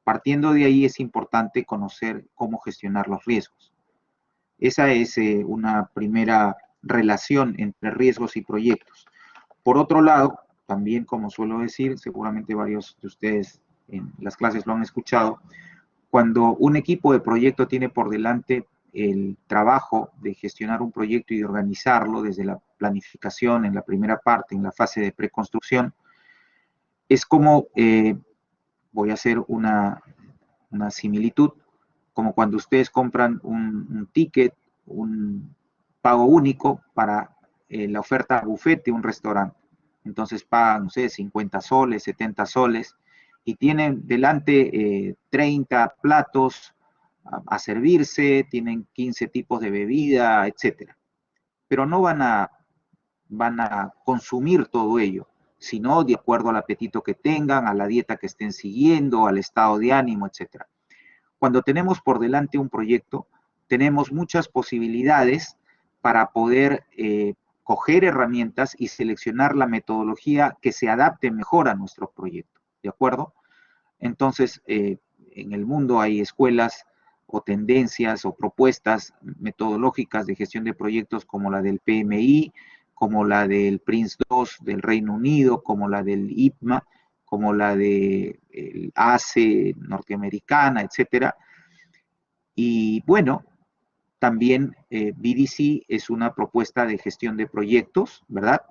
Partiendo de ahí, es importante conocer cómo gestionar los riesgos. Esa es una primera relación entre riesgos y proyectos. Por otro lado, también como suelo decir, seguramente varios de ustedes en las clases lo han escuchado, cuando un equipo de proyecto tiene por delante el trabajo de gestionar un proyecto y de organizarlo desde la planificación en la primera parte, en la fase de preconstrucción, es como, voy a hacer una similitud, como cuando ustedes compran un ticket, un pago único para la oferta buffet de un restaurante. Entonces pagan, no sé, 50 soles, 70 soles, y tienen delante 30 platos a servirse, tienen 15 tipos de bebida, etc. Pero no van a consumir todo ello, sino de acuerdo al apetito que tengan, a la dieta que estén siguiendo, al estado de ánimo, etc. Cuando tenemos por delante un proyecto, tenemos muchas posibilidades para poder coger herramientas y seleccionar la metodología que se adapte mejor a nuestro proyecto, ¿de acuerdo? Entonces, en el mundo hay escuelas o tendencias o propuestas metodológicas de gestión de proyectos como la del PMI, como la del PRINCE2 del Reino Unido, como la del IPMA, como la del ACE norteamericana, etcétera. Y bueno, también BDC es una propuesta de gestión de proyectos, ¿verdad?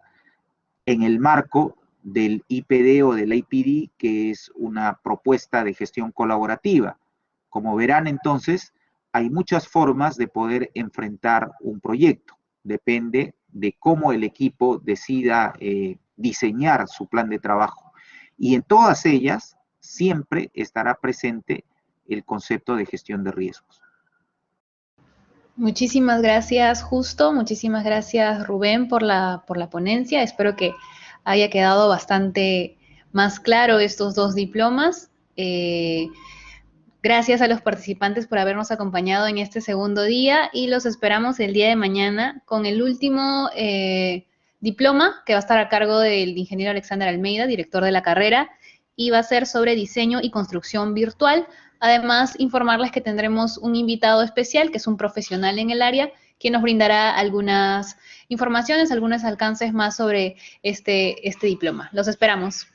En el marco del IPD o del IPD, que es una propuesta de gestión colaborativa. Como verán, entonces, hay muchas formas de poder enfrentar un proyecto. Depende de cómo el equipo decida diseñar su plan de trabajo. Y en todas ellas siempre estará presente el concepto de gestión de riesgos. Muchísimas gracias, Justo. Muchísimas gracias, Rubén, por la ponencia. Espero que haya quedado bastante más claro estos dos diplomas. Gracias a los participantes por habernos acompañado en este segundo día y los esperamos el día de mañana con el último diploma que va a estar a cargo del ingeniero Alexander Almeida, director de la carrera, y va a ser sobre diseño y construcción virtual. Además, informarles que tendremos un invitado especial, que es un profesional en el área, quien nos brindará algunas informaciones, algunos alcances más sobre este diploma. Los esperamos.